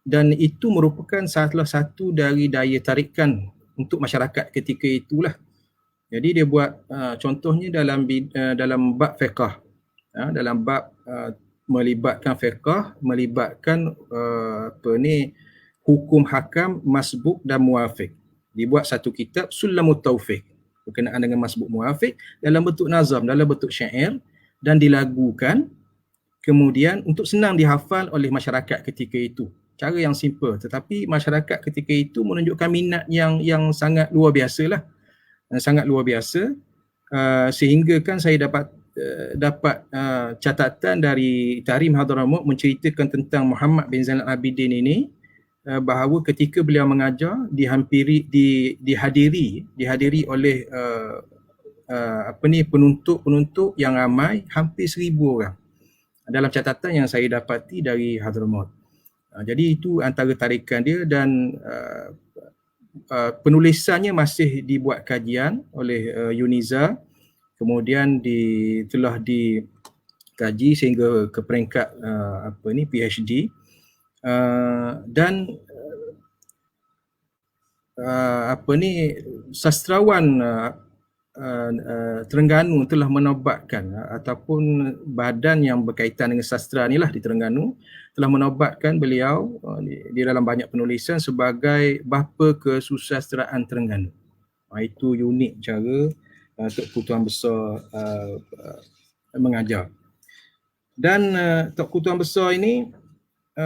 dan itu merupakan salah satu dari daya tarikan untuk masyarakat ketika itulah. Jadi dia buat contohnya dalam bab fiqh, dalam bab melibatkan fiqh, melibatkan hukum hakam, masbuk dan muafiq. Dibuat satu kitab Sulamut Taufiq berkenaan dengan masbuk muafiq dalam bentuk nazam, dalam bentuk syair, dan dilagukan kemudian untuk senang dihafal oleh masyarakat ketika itu. Cara yang simple, tetapi masyarakat ketika itu menunjukkan minat yang sangat luar biasa lah. Sangat luar biasa, sehingga kan saya dapat catatan dari Tahrim Hadramut menceritakan tentang Muhammad bin Zainal Abidin ini, bahawa ketika beliau mengajar dihadiri oleh penuntut yang ramai, hampir 1,000 orang dalam catatan yang saya dapati dari Hadramut. Jadi itu antara tarikan dia, dan penulisannya masih dibuat kajian oleh UNIZA, kemudian telah dikaji sehingga ke peringkat PhD. Dan sastrawan Terengganu telah menobatkan, ataupun badan yang berkaitan dengan sastra ni lah di Terengganu telah menobatkan beliau di dalam banyak penulisan sebagai bapa kesusastraan Terengganu. Itu unik cara Tokku Tuan Besar mengajar. Dan Tokku Tuan Besar ini,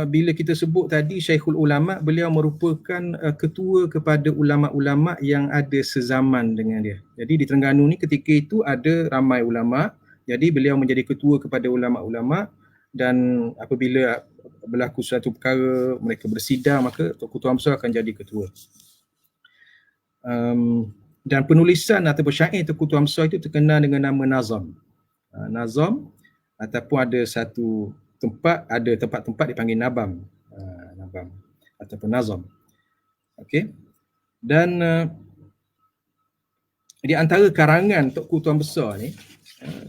bila kita sebut tadi Syekhul Ulama, beliau merupakan ketua kepada ulama-ulama yang ada sezaman dengan dia. Jadi di Terengganu ni ketika itu ada ramai ulama, jadi beliau menjadi ketua kepada ulama-ulama, dan apabila berlaku suatu perkara, mereka bersidang, maka Tokku Tuan Besar akan jadi ketua. Dan penulisan ataupun syair Tokku Tuan Besar itu terkenal dengan nama nazam. Nazam, ataupun ada satu tempat-tempat dipanggil nabam, ataupun nazam. Okey. Dan di antara karangan Tokku Tuan Besar ni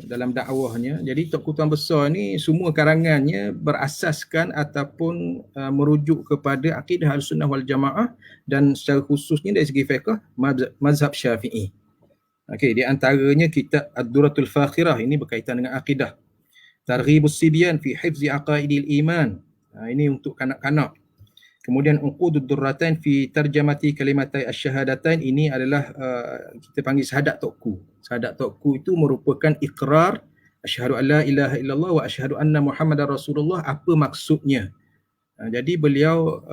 dalam dakwahnya, jadi Tokku Tuan Besar ni semua karangannya berasaskan ataupun merujuk kepada akidah Ahlussunnah wal Jamaah, dan secara khususnya dari segi fiqh mazhab Syafi'i. Okey, di antaranya kitab Ad-Duratul Fakhirah, ini berkaitan dengan akidah. Targhibus Sibyan fi Hifzi Aqaidil Iman. Ini untuk kanak-kanak. Kemudian Uqudud Durratain fi Tarjamati Kalimatai Asyhadatain, ini adalah kita panggil syahadat Tokku. Syahadat Tokku itu merupakan ikrar asyhadu an la ilaha illallah wa asyhadu anna Muhammadar Rasulullah, apa maksudnya. Jadi beliau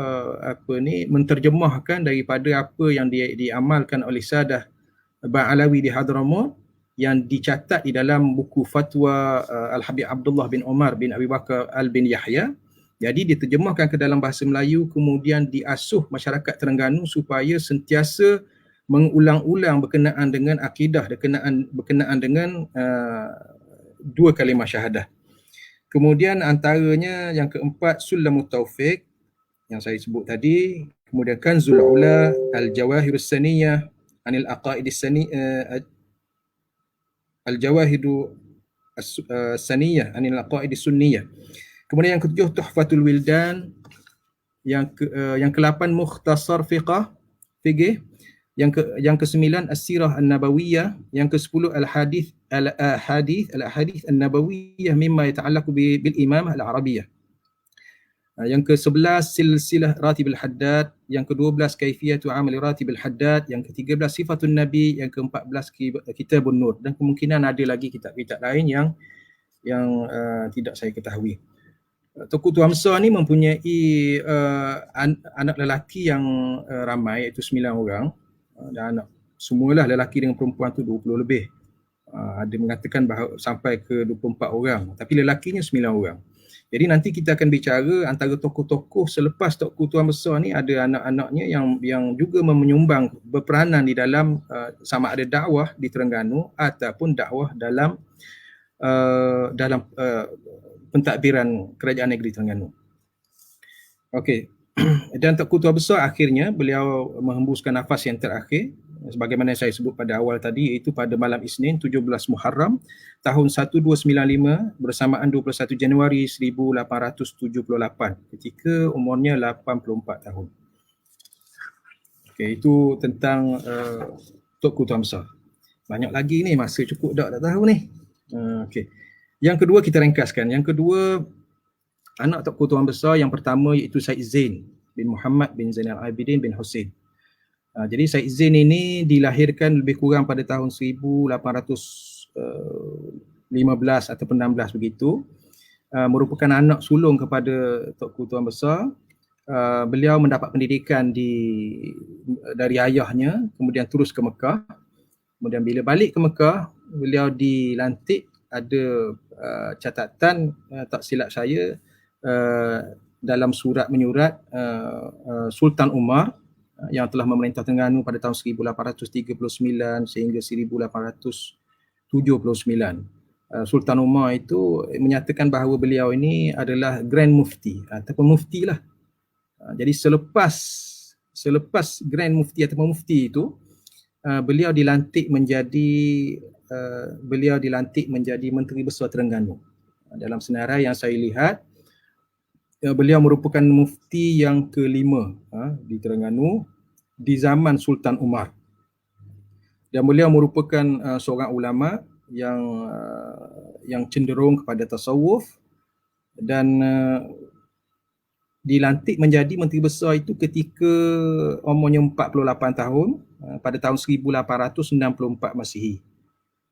menterjemahkan daripada apa yang diamalkan oleh Sadah Ba'alawi di Hadramaut, yang dicatat di dalam buku fatwa Al-Habib Abdullah bin Umar bin Abi Bakar Al-bin Yahya. Jadi diterjemahkan ke dalam bahasa Melayu, kemudian diasuh masyarakat Terengganu supaya sentiasa mengulang-ulang berkenaan dengan akidah, berkenaan dengan dua kalimah syahadah. Kemudian antaranya yang keempat Sulamut Taufiq yang saya sebut tadi. Kemudian Kanzul Ula, Al-Jawahirus Saniyah Anil Aqaidis Saniyah, Al-Jawahidu Saniyah Anil Aqaidis Sunniyah. Kemudian yang ketujuh Tuhfatul Wildan, yang ke-8 Mukhtasar Fiqh, yang ke-9 As-Sirah An-Nabawiyah, yang ke-10 Al-Hadith An-Nabawiyah mimma yata'allaqu bil Imamah Al-Arabiyyah. Yang ke-11 Silsilah Ratibul Haddad, yang ke-12 Kaifiyatu Amali Ratibul Haddad, yang ke-13 Sifatun Nabi, yang ke-14 Kitabun Nur, dan kemungkinan ada lagi kitab-kitab lain yang tidak saya ketahui. Tengku Tuan Besar ni mempunyai anak lelaki yang ramai, iaitu 9 orang, dan anak semualah lelaki dengan perempuan tu 20 lebih. Ada mengatakan bahawa sampai ke 24 orang, tapi lelakinya 9 orang. Jadi nanti kita akan bicara antara tokoh-tokoh selepas Tengku Tuan Besar ni, ada anak-anaknya yang juga menyumbang berperanan di dalam sama ada dakwah di Terengganu ataupun dakwah dalam pentadbiran Kerajaan Negeri Terengganu. Okey. Dan Tengku Tuan Besar akhirnya beliau menghembuskan nafas yang terakhir, sebagaimana saya sebut pada awal tadi, iaitu pada malam Isnin 17 Muharram tahun 1295 bersamaan 21 Januari 1878 ketika umurnya 84 tahun. Okey, itu tentang Tengku Tuan Besar. Banyak lagi ni, masa cukup tak tahu ni. Okey. Yang kedua kita ringkaskan. Yang kedua, anak Tengku Tuan Besar yang pertama iaitu Said Zain bin Muhammad bin Zainal Abidin bin Hussein. Jadi Said Zain ini dilahirkan lebih kurang pada tahun 1815 ataupun 16 begitu. Merupakan anak sulung kepada Tengku Tuan Besar. Beliau mendapat pendidikan dari ayahnya, kemudian terus ke Mekah. Kemudian bila balik ke Mekah, beliau dilantik. Ada catatan tak silap saya dalam surat menyurat Sultan Umar yang telah memerintah Terengganu pada tahun 1839 sehingga 1879. Sultan Umar itu menyatakan bahawa beliau ini adalah Grand Mufti ataupun Mufti lah. Jadi selepas Grand Mufti ataupun Mufti itu, beliau dilantik menjadi Menteri Besar Terengganu. Dalam senarai yang saya lihat, beliau merupakan mufti yang kelima di Terengganu di zaman Sultan Umar. Dan beliau merupakan seorang ulama yang cenderung kepada tasawuf, dan dilantik menjadi Menteri Besar itu ketika umurnya 48 tahun pada tahun 1864 Masihi.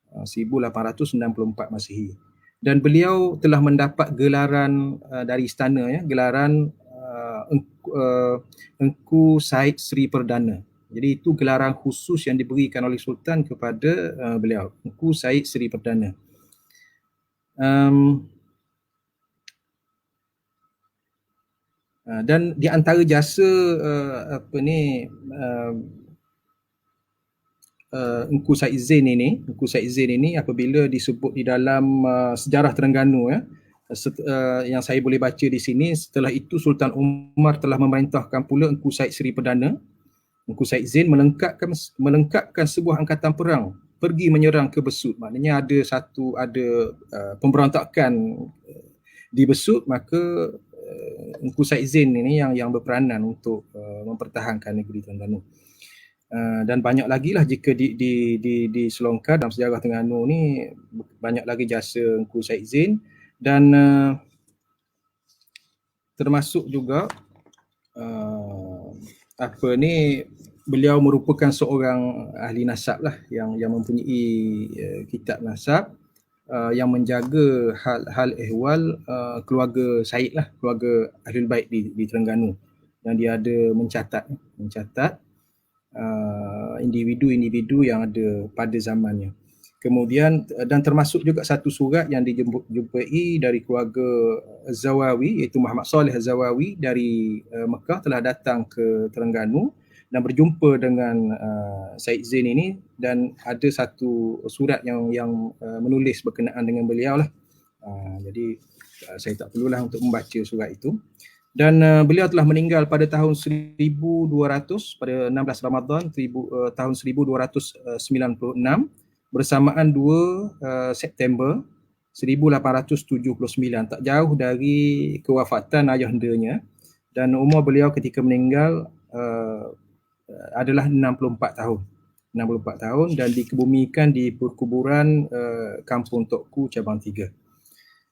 1864 Masihi. Dan beliau telah mendapat gelaran dari istana, gelaran Engku Said Sri Perdana. Jadi itu gelaran khusus yang diberikan oleh Sultan kepada beliau, Engku Said Sri Perdana. Dan di antara jasa Engku Said Zain ini apabila disebut di dalam sejarah Terengganu, yang saya boleh baca di sini, setelah itu Sultan Umar telah memerintahkan pula Engku Said Sri Perdana, Engku Said Zain melengkapkan sebuah angkatan perang pergi menyerang ke Besut. Maknanya ada pemberontakan di Besut, maka Engku Said Zain ini yang berperanan untuk mempertahankan negeri Terengganu. Dan banyak lagi lah jika diselongkar dalam sejarah Terengganu ni, banyak lagi jasa Engku Syed Zain. Dan termasuk juga beliau merupakan seorang ahli nasab lah, yang mempunyai kitab nasab, yang menjaga hal ehwal keluarga Syed lah, keluarga Ahlul Bait di Terengganu, yang dia ada mencatat individu-individu yang ada pada zamannya. Kemudian dan termasuk juga satu surat yang dijumpai dari keluarga Zawawi, iaitu Muhammad Saleh Zawawi dari Mekah, telah datang ke Terengganu dan berjumpa dengan Syed Zain ini, dan ada satu surat yang menulis berkenaan dengan beliau lah. Jadi saya tak perlulah untuk membaca surat itu. Dan beliau telah meninggal pada tahun 1200, pada 16 Ramadan tahun 1296, bersamaan 2 September 1879, tak jauh dari kewafatan ayahandanya. Dan umur beliau ketika meninggal adalah 64 tahun dan dikebumikan di perkuburan Kampung Tok Ku Cabang 3.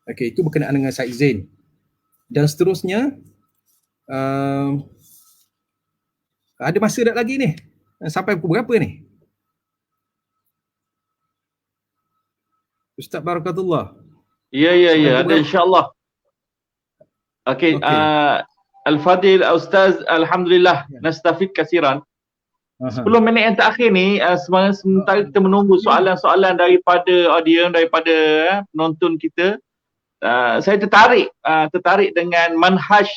Okey, itu berkenaan dengan Syed Zain. Dan seterusnya, ada masa tak lagi ni? Sampai pukul berapa ni? Ustaz Barakatullah. Ya, ada insya-Allah. Okey, Al-Fadil Ustaz, alhamdulillah nastafid kasiran. 10 minit yang terakhir ni, sementara kita menunggu soalan-soalan daripada audiens, daripada penonton kita, saya tertarik dengan manhaj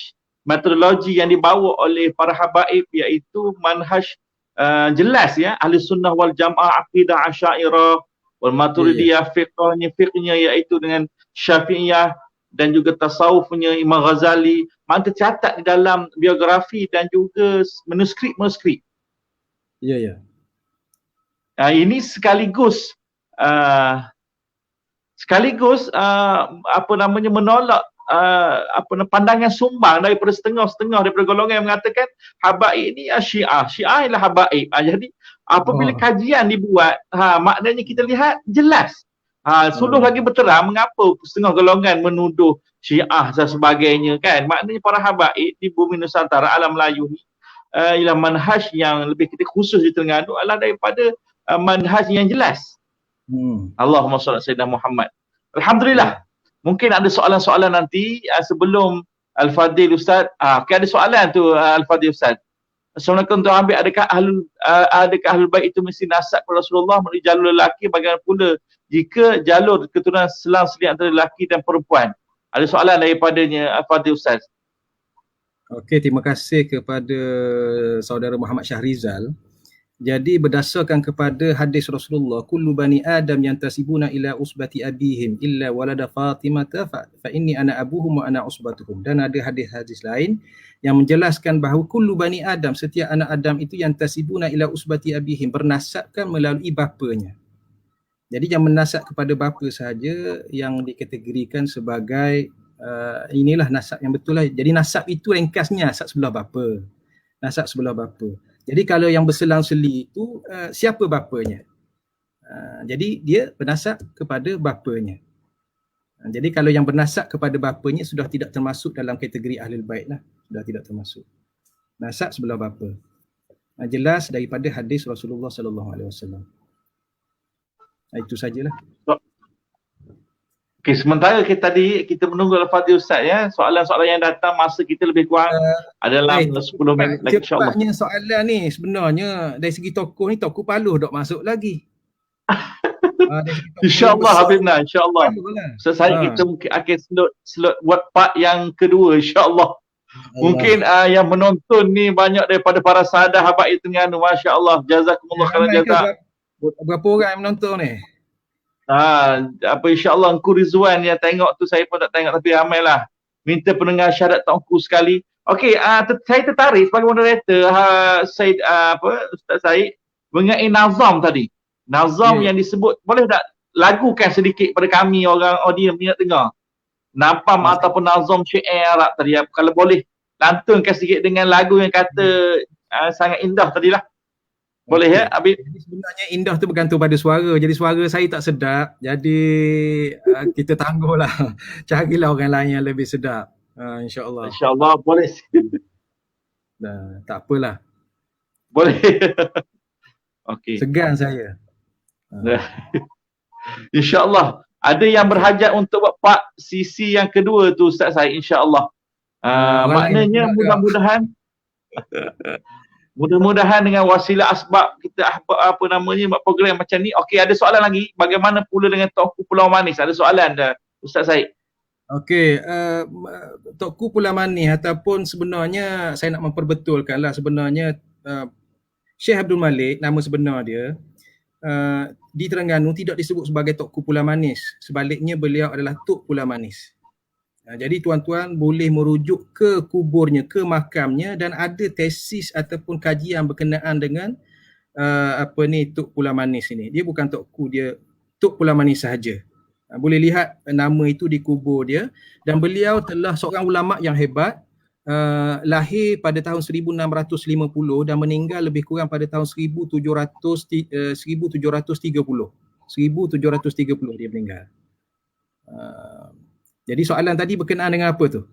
metodologi yang dibawa oleh para habaib, iaitu manhaj jelas ya, Ahli Sunnah wal Jamaah, akidah Asy'ariyah wal Maturidiyah, fiqhnya iaitu dengan Syafi'iyah, dan juga tasawufnya Imam Ghazali, mana tercatat di dalam biografi dan juga manuskrip. Ya. Ini sekaligus menolak pandangan sumbang daripada setengah daripada golongan yang mengatakan habaib ini Syiah ialah habaib. Jadi apabila kajian dibuat, maknanya kita lihat jelas. Suluh lagi berterang mengapa setengah golongan menuduh Syiah dan sebagainya kan. Maknanya para habaib di bumi Nusantara, alam Melayu ni, ialah manhaj yang lebih kita khusus di Terengganu adalah daripada manhaj yang jelas. Allahumma salli ala Sayyidina Muhammad. Alhamdulillah. Mungkin ada soalan-soalan nanti sebelum Al-Fadil Ustaz. Ada soalan tu Al-Fadil Ustaz. Assalamualaikum Tuan Habib, adakah Ahlul Bait itu mesti nasab kepada Rasulullah melalui jalur lelaki? Bagaimana pula jika jalur keturunan selang-seling antara lelaki dan perempuan? Ada soalan daripadanya Al-Fadil Ustaz. Okey, terima kasih kepada saudara Muhammad Syahrizal. Jadi berdasarkan kepada hadis Rasulullah, kullu bani Adam yantasibuna ila usbati abihim illa walada Fatimata fa inni ana abuhum wa ana usbatuhum. Dan ada hadis-hadis lain yang menjelaskan bahawa kullu bani Adam, setiap anak Adam itu yantasibuna ila usbati abihim, bernasabkan melalui bapanya. Jadi yang menasab kepada bapa sahaja yang dikategorikan sebagai inilah nasab yang betul lah. Jadi nasab itu ringkasnya nasab sebelah bapa. Nasab sebelah bapa. Jadi kalau yang berselang-seli itu siapa bapanya? Jadi dia bernasab kepada bapanya. Jadi kalau yang bernasab kepada bapanya sudah tidak termasuk dalam kategori Ahlul Bait lah. Sudah tidak termasuk. Nasab sebelah bapa. Jelas daripada hadis Rasulullah sallallahu alaihi wasallam. Itu sajalah. Okey, sementara kita menunggu Al-Fadhil Ustaz ya. Soalan-soalan yang datang, masa kita lebih kurang adalah 10 minit lagi insya-Allah. Cepatnya soalan ni sebenarnya dari segi tokoh ni, Tokoh Paluh dok masuk lagi. InsyaAllah Habibna, insyaAllah. Saya kita mungkin akan slot buat part yang kedua insyaAllah. Mungkin yang menonton ni banyak daripada para sahabat habaib Terengganu, masya-Allah. Jazakumullah khairan jazak. Berapa orang yang menonton ni? InsyaAllah Engku Rizwan yang tengok tu, saya pun tak tengok tapi ramailah. Minta pendengar syahadat Tuanku sekali. Okey, saya tertarik sebagai moderator Ustaz Syed mengenai nazam tadi. Nazam yang disebut, boleh tak lagukan sedikit pada kami orang audiens minat dengar. Napam ataupun nazam syair Arab tadi, kalau boleh lantunkan sedikit dengan lagu yang kata sangat indah tadilah. Boleh ya, Okey. Habib? Jadi sebenarnya indah tu bergantung pada suara. Jadi suara saya tak sedap. Jadi kita tangguhlah. Carilah orang lain yang lebih sedap. InsyaAllah. InsyaAllah boleh. Tak apalah. Boleh. Okey. Segan saya. InsyaAllah. Ada yang berhajat untuk buat part sisi yang kedua tu Ustaz Syed, insyaAllah. Maknanya mudah-mudahan dengan wasilah asbab kita apa namanya buat program macam ni. Okey, ada soalan lagi. Bagaimana pula dengan Tauku Pulau Manis? Ada soalan dah Ustaz Syed. Okey, Tauku Pulau Manis ataupun sebenarnya saya nak memperbetulkanlah sebenarnya Syekh Abdul Malik, nama sebenar dia, di Terengganu tidak disebut sebagai Tauku Pulau Manis. Sebaliknya beliau adalah Tok Pulau Manis. Jadi tuan-tuan boleh merujuk ke kuburnya, ke makamnya, dan ada tesis ataupun kajian berkenaan dengan Tok Pulau Manis ini. Dia bukan Tauku, dia Tok Pulau Manis sahaja. Boleh lihat nama itu di kubur dia, dan beliau telah seorang ulama yang hebat, lahir pada tahun 1650 dan meninggal lebih kurang pada tahun 1730. 1730 dia meninggal. Jadi soalan tadi berkenaan dengan apa tu?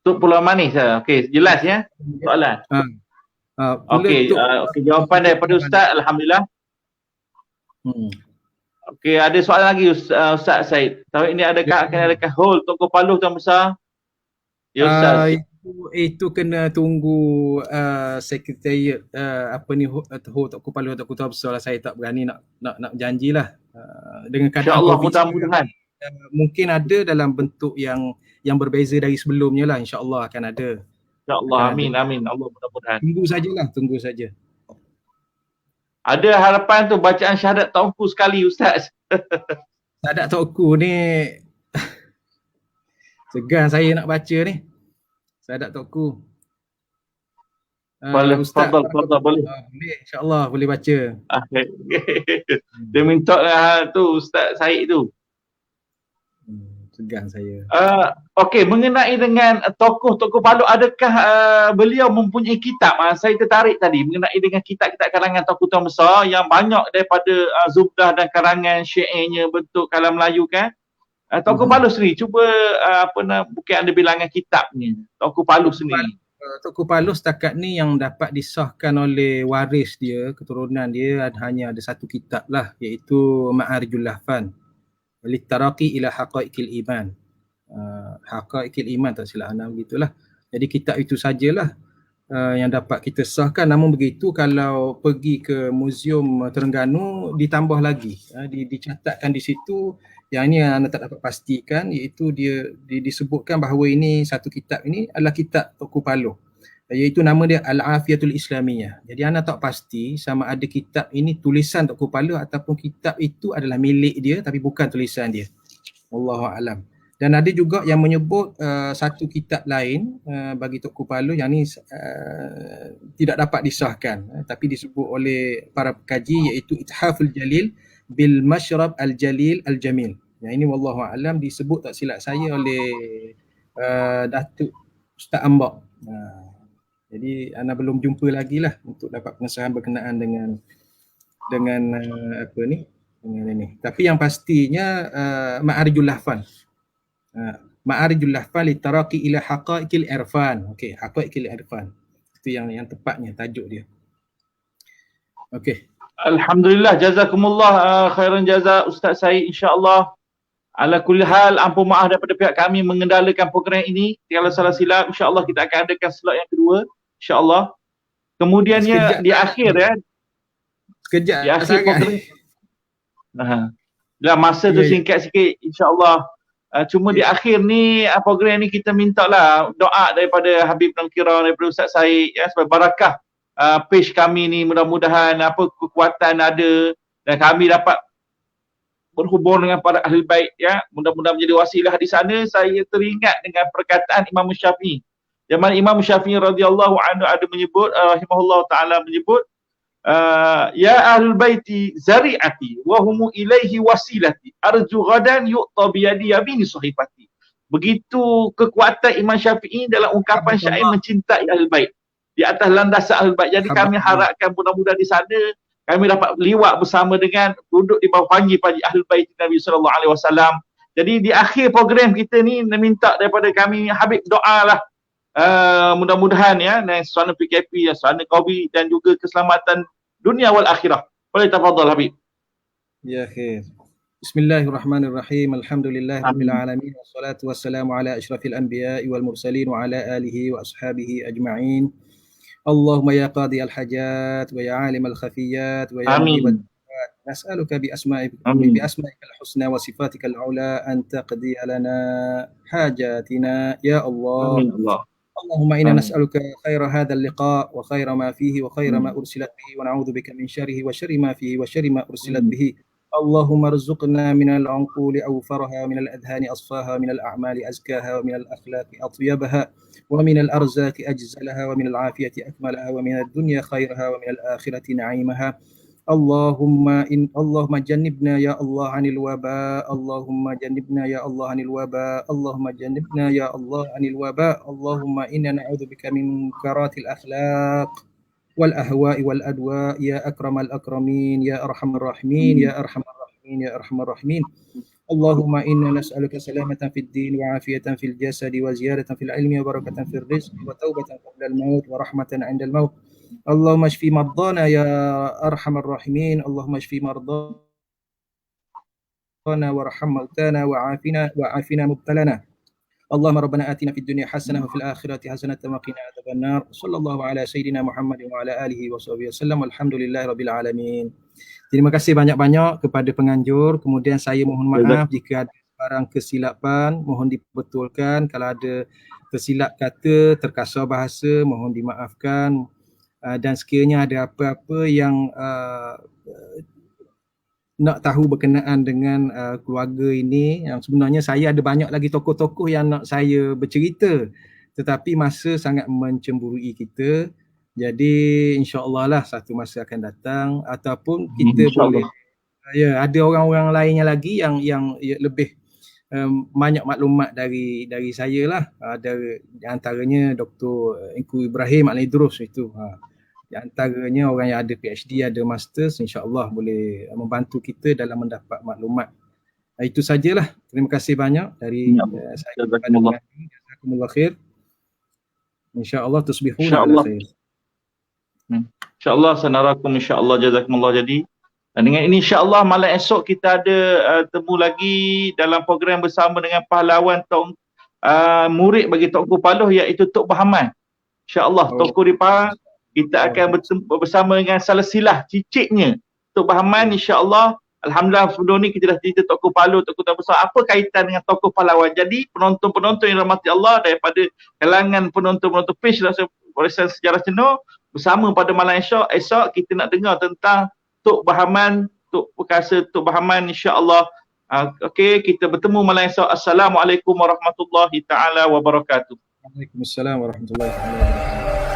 Tok Pulau Manis. Okey, jelas ya soalan. Okey, jawapan daripada Ustaz, alhamdulillah. Okey, ada soalan lagi Ustaz Syed. Tahu ini akan adakah hol Toko Paluh Tuan Besar? Ya Ustaz. Itu kena tunggu sekretariat Toko Paluh Toko Besar lah. Saya tak berani nak janjilah. Dengan kata InsyaAllah mudah-mudahan. Mungkin ada dalam bentuk yang berbeza dari sebelumnya lah. InsyaAllah akan ada. InsyaAllah, amin. Allah mudah-mudahan. Tunggu saja. Ada harapan tu bacaan syahadat Tauku sekali Ustaz. Syahadat Tauku ni segan saya nak baca ni. Syahadat Tauku. Boleh, fadal, boleh. Boleh, insyaAllah boleh baca. Dia minta tu Ustaz Syed tu. Segan saya. Okey, mengenai dengan tokoh-tokoh Paluh, adakah beliau mempunyai kitab? Saya tertarik tadi mengenai dengan kitab-kitab karangan tokoh Tuan Besar yang banyak daripada zubdah dan karangan syairnya bentuk kalam Melayu kan. Tokoh Paluh sendiri, cuba mungkin ada bilangan kitabnya. Tokoh Paluh sendiri. Tokoh Paluh setakat ni yang dapat disahkan oleh waris dia, keturunan dia hanya ada satu kitab lah, iaitu Ma'arijul Lahfan. Litaraqi ila haqaiqil iman. Haqaiqil iman tak silap ana begitulah. Jadi kitab itu sajalah yang dapat kita sahkan. Namun begitu kalau pergi ke Museum Terengganu ditambah lagi. Dicatatkan di situ yang ini anda tak dapat pastikan, iaitu dia disebutkan bahawa ini satu kitab ini adalah kitab Tauku Paluh. Iaitu nama dia Al-Afiyatul Islamiyah. Jadi anda tak pasti sama ada kitab ini tulisan Tauku Paluh ataupun kitab itu adalah milik dia tapi bukan tulisan dia. Wallahu a'lam. Dan ada juga yang menyebut satu kitab lain bagi Tauku Paluh yang ni tidak dapat disahkan tapi disebut oleh para pekaji, iaitu Ithaful Jalil bil Mashrab Al-Jalil Al-Jamil. Yang ini wallahu a'lam disebut tak silap saya oleh Datuk Ustaz Ambak. Jadi anda belum jumpa lagi lah untuk dapat pengesahan berkenaan dengan dengan ini. Tapi yang pastinya Ma'arijul Lahfan. Ma'arijul Lahfan litaraqi ila haqaiqil irfan. Okey, haqaiqil irfan. Itu yang tepatnya tajuk dia. Okey. Alhamdulillah, jazakumullah khairan jaza Ustaz Syed, insya-Allah. Ala kulli hal, ampun maaf daripada pihak kami mengendalikan program ini. Kalau salah silap, insya-Allah kita akan adakan slot yang kedua, insya-Allah. Kemudiannya di akhir ya. Sekejap. Di akhir program. Dah masa tu singkat sikit, insya-Allah. Cuma di akhir ni program ni kita mintalah doa daripada Habib Nangkira, daripada Ustaz Syed ya, sebagai barakah page kami ni, mudah-mudahan kekuatan ada dan kami dapat berhubung dengan para ahli bait ya, mudah-mudahan menjadi wasilah di sana. Saya teringat dengan perkataan Imam Syafi'i. Di mana Imam Syafi'i radhiyallahu anhu ada menyebut, rahimahullah taala menyebut, ya ahlul baiti zari'ati wa hum ilaihi wasilati arju ghadan yu'ta bi yadi yamini sahifati. Begitu kekuatan Imam Syafi'i dalam ungkapan syair mencintai ahlul bait. di atas landasan Ahlul Bait. Jadi kami harapkan mudah-mudahan di sana kami dapat liwat bersama dengan duduk di bawah panji-panji Ahlul Bait Nabi sallallahu alaihi wasallam. Jadi di akhir program kita ni minta daripada kami Habib doalah mudah-mudahan ya suasana PKP, suasana Covid dan juga keselamatan dunia wal akhirah. Boleh tafadhal Habib. Ya khair. Bismillahirrahmanirrahim. Alhamdulillahirabbil alamin wassalatu wassalamu ala asyrafil anbiya'i wal mursalin wa ala alihi wa ashabihi ajma'in. Allahumma ya qadiyal hajat wa ya alimal khafiyat wa ya mujibal da'wat, nas'aluka bi asma'ikal husna wa sifatikal ula an taqdiya lana hajatina ya Allah. Amin Allah. اللهم إنا نسألك خير هذا اللقاء وخير ما فيه وخير ما أرسلت به ونعوذ بك من شره وشر ما فيه وشر ما أرسلت به. اللهم ارزقنا من العنقول أوفرها ومن الأذهان أصفاها ومن الأعمال أزكاها ومن الأخلاق أطيبها ومن الأرزاق أجزلها ومن العافية أكملها ومن الدنيا خيرها ومن الآخرة نعيمها. اللهم جنبنا يا الله عن الوباء. اللهم جنبنا يا الله عن الوباء. اللهم جنبنا يا الله عن الوباء. اللهم إنا نعوذ بك من منكرات الأخلاق والأهواء والأدواء يا أكرم الأكرمين يا أرحم الراحمين يا أرحم الراحمين يا أرحم الراحمين. اللهم إنا نسألك سلامة في الدين وعافية في الجسد وزيادة في العلم وبركة في الرزق وتوبة قبل الموت ورحمة عند الموت. اللهم اشف مرضانا يا أرحم الراحمين. اللهم اشف مرضانا وارحم موتانا وعافنا مبتلنا. اللهم ربنا آتنا في الدنيا حسنة وفي الآخرة حسنة وقنا عذاب النار. صلى الله على سيدنا محمد وعلى آله وصحبه وسلم. Alhamdulillahirabbil alamin. Terima kasih banyak-banyak kepada penganjur. Kemudian saya mohon maaf jika ada barang kesilapan, mohon dibetulkan. Kalau ada tersilap kata, terkasar bahasa, mohon dimaafkan. Dan sekiranya ada apa-apa yang nak tahu berkenaan dengan keluarga ini, yang sebenarnya saya ada banyak lagi tokoh-tokoh yang nak saya bercerita, tetapi masa sangat mencemburui kita. Jadi insya-Allah lah satu masa akan datang, ataupun kita boleh ada orang-orang lainnya lagi yang lebih banyak maklumat dari saya lah. Ada di antaranya Dr. Engku Ibrahim Al-Idrus itu. Di antaranya orang yang ada PhD, ada Masters, insya-Allah boleh membantu kita dalam mendapat maklumat. Itu sajalah. Terima kasih banyak dari saya kepada pengajian. Jazakumullah khair. Insya-Allah tusbihuna ala khair. InsyaAllah sanarakum insyaAllah jazakumullah. Jadi dengan ini insyaAllah malam esok kita ada temu lagi dalam program bersama dengan pahlawan murid bagi Tok Paloh, iaitu Tok Bahaman. InsyaAllah Tok Ripa kita akan bersama dengan salsilah cicitnya Tok Bahaman insyaAllah. Alhamdulillah sebelum ni kita dah cerita Tok Paloh, Tok Besar, apa kaitan dengan tokoh pahlawan. Jadi penonton-penonton yang rahmati Allah daripada kalangan penonton-penonton page Warisan Sejarah Ceno, bersama pada malam esok kita nak dengar tentang Tok Bahaman, Tok Perkasa Tok Bahaman insya-Allah. Okey, kita bertemu malam esok. Assalamualaikum warahmatullahi taala wabarakatuh. Waalaikumsalam warahmatullahi wabarakatuh.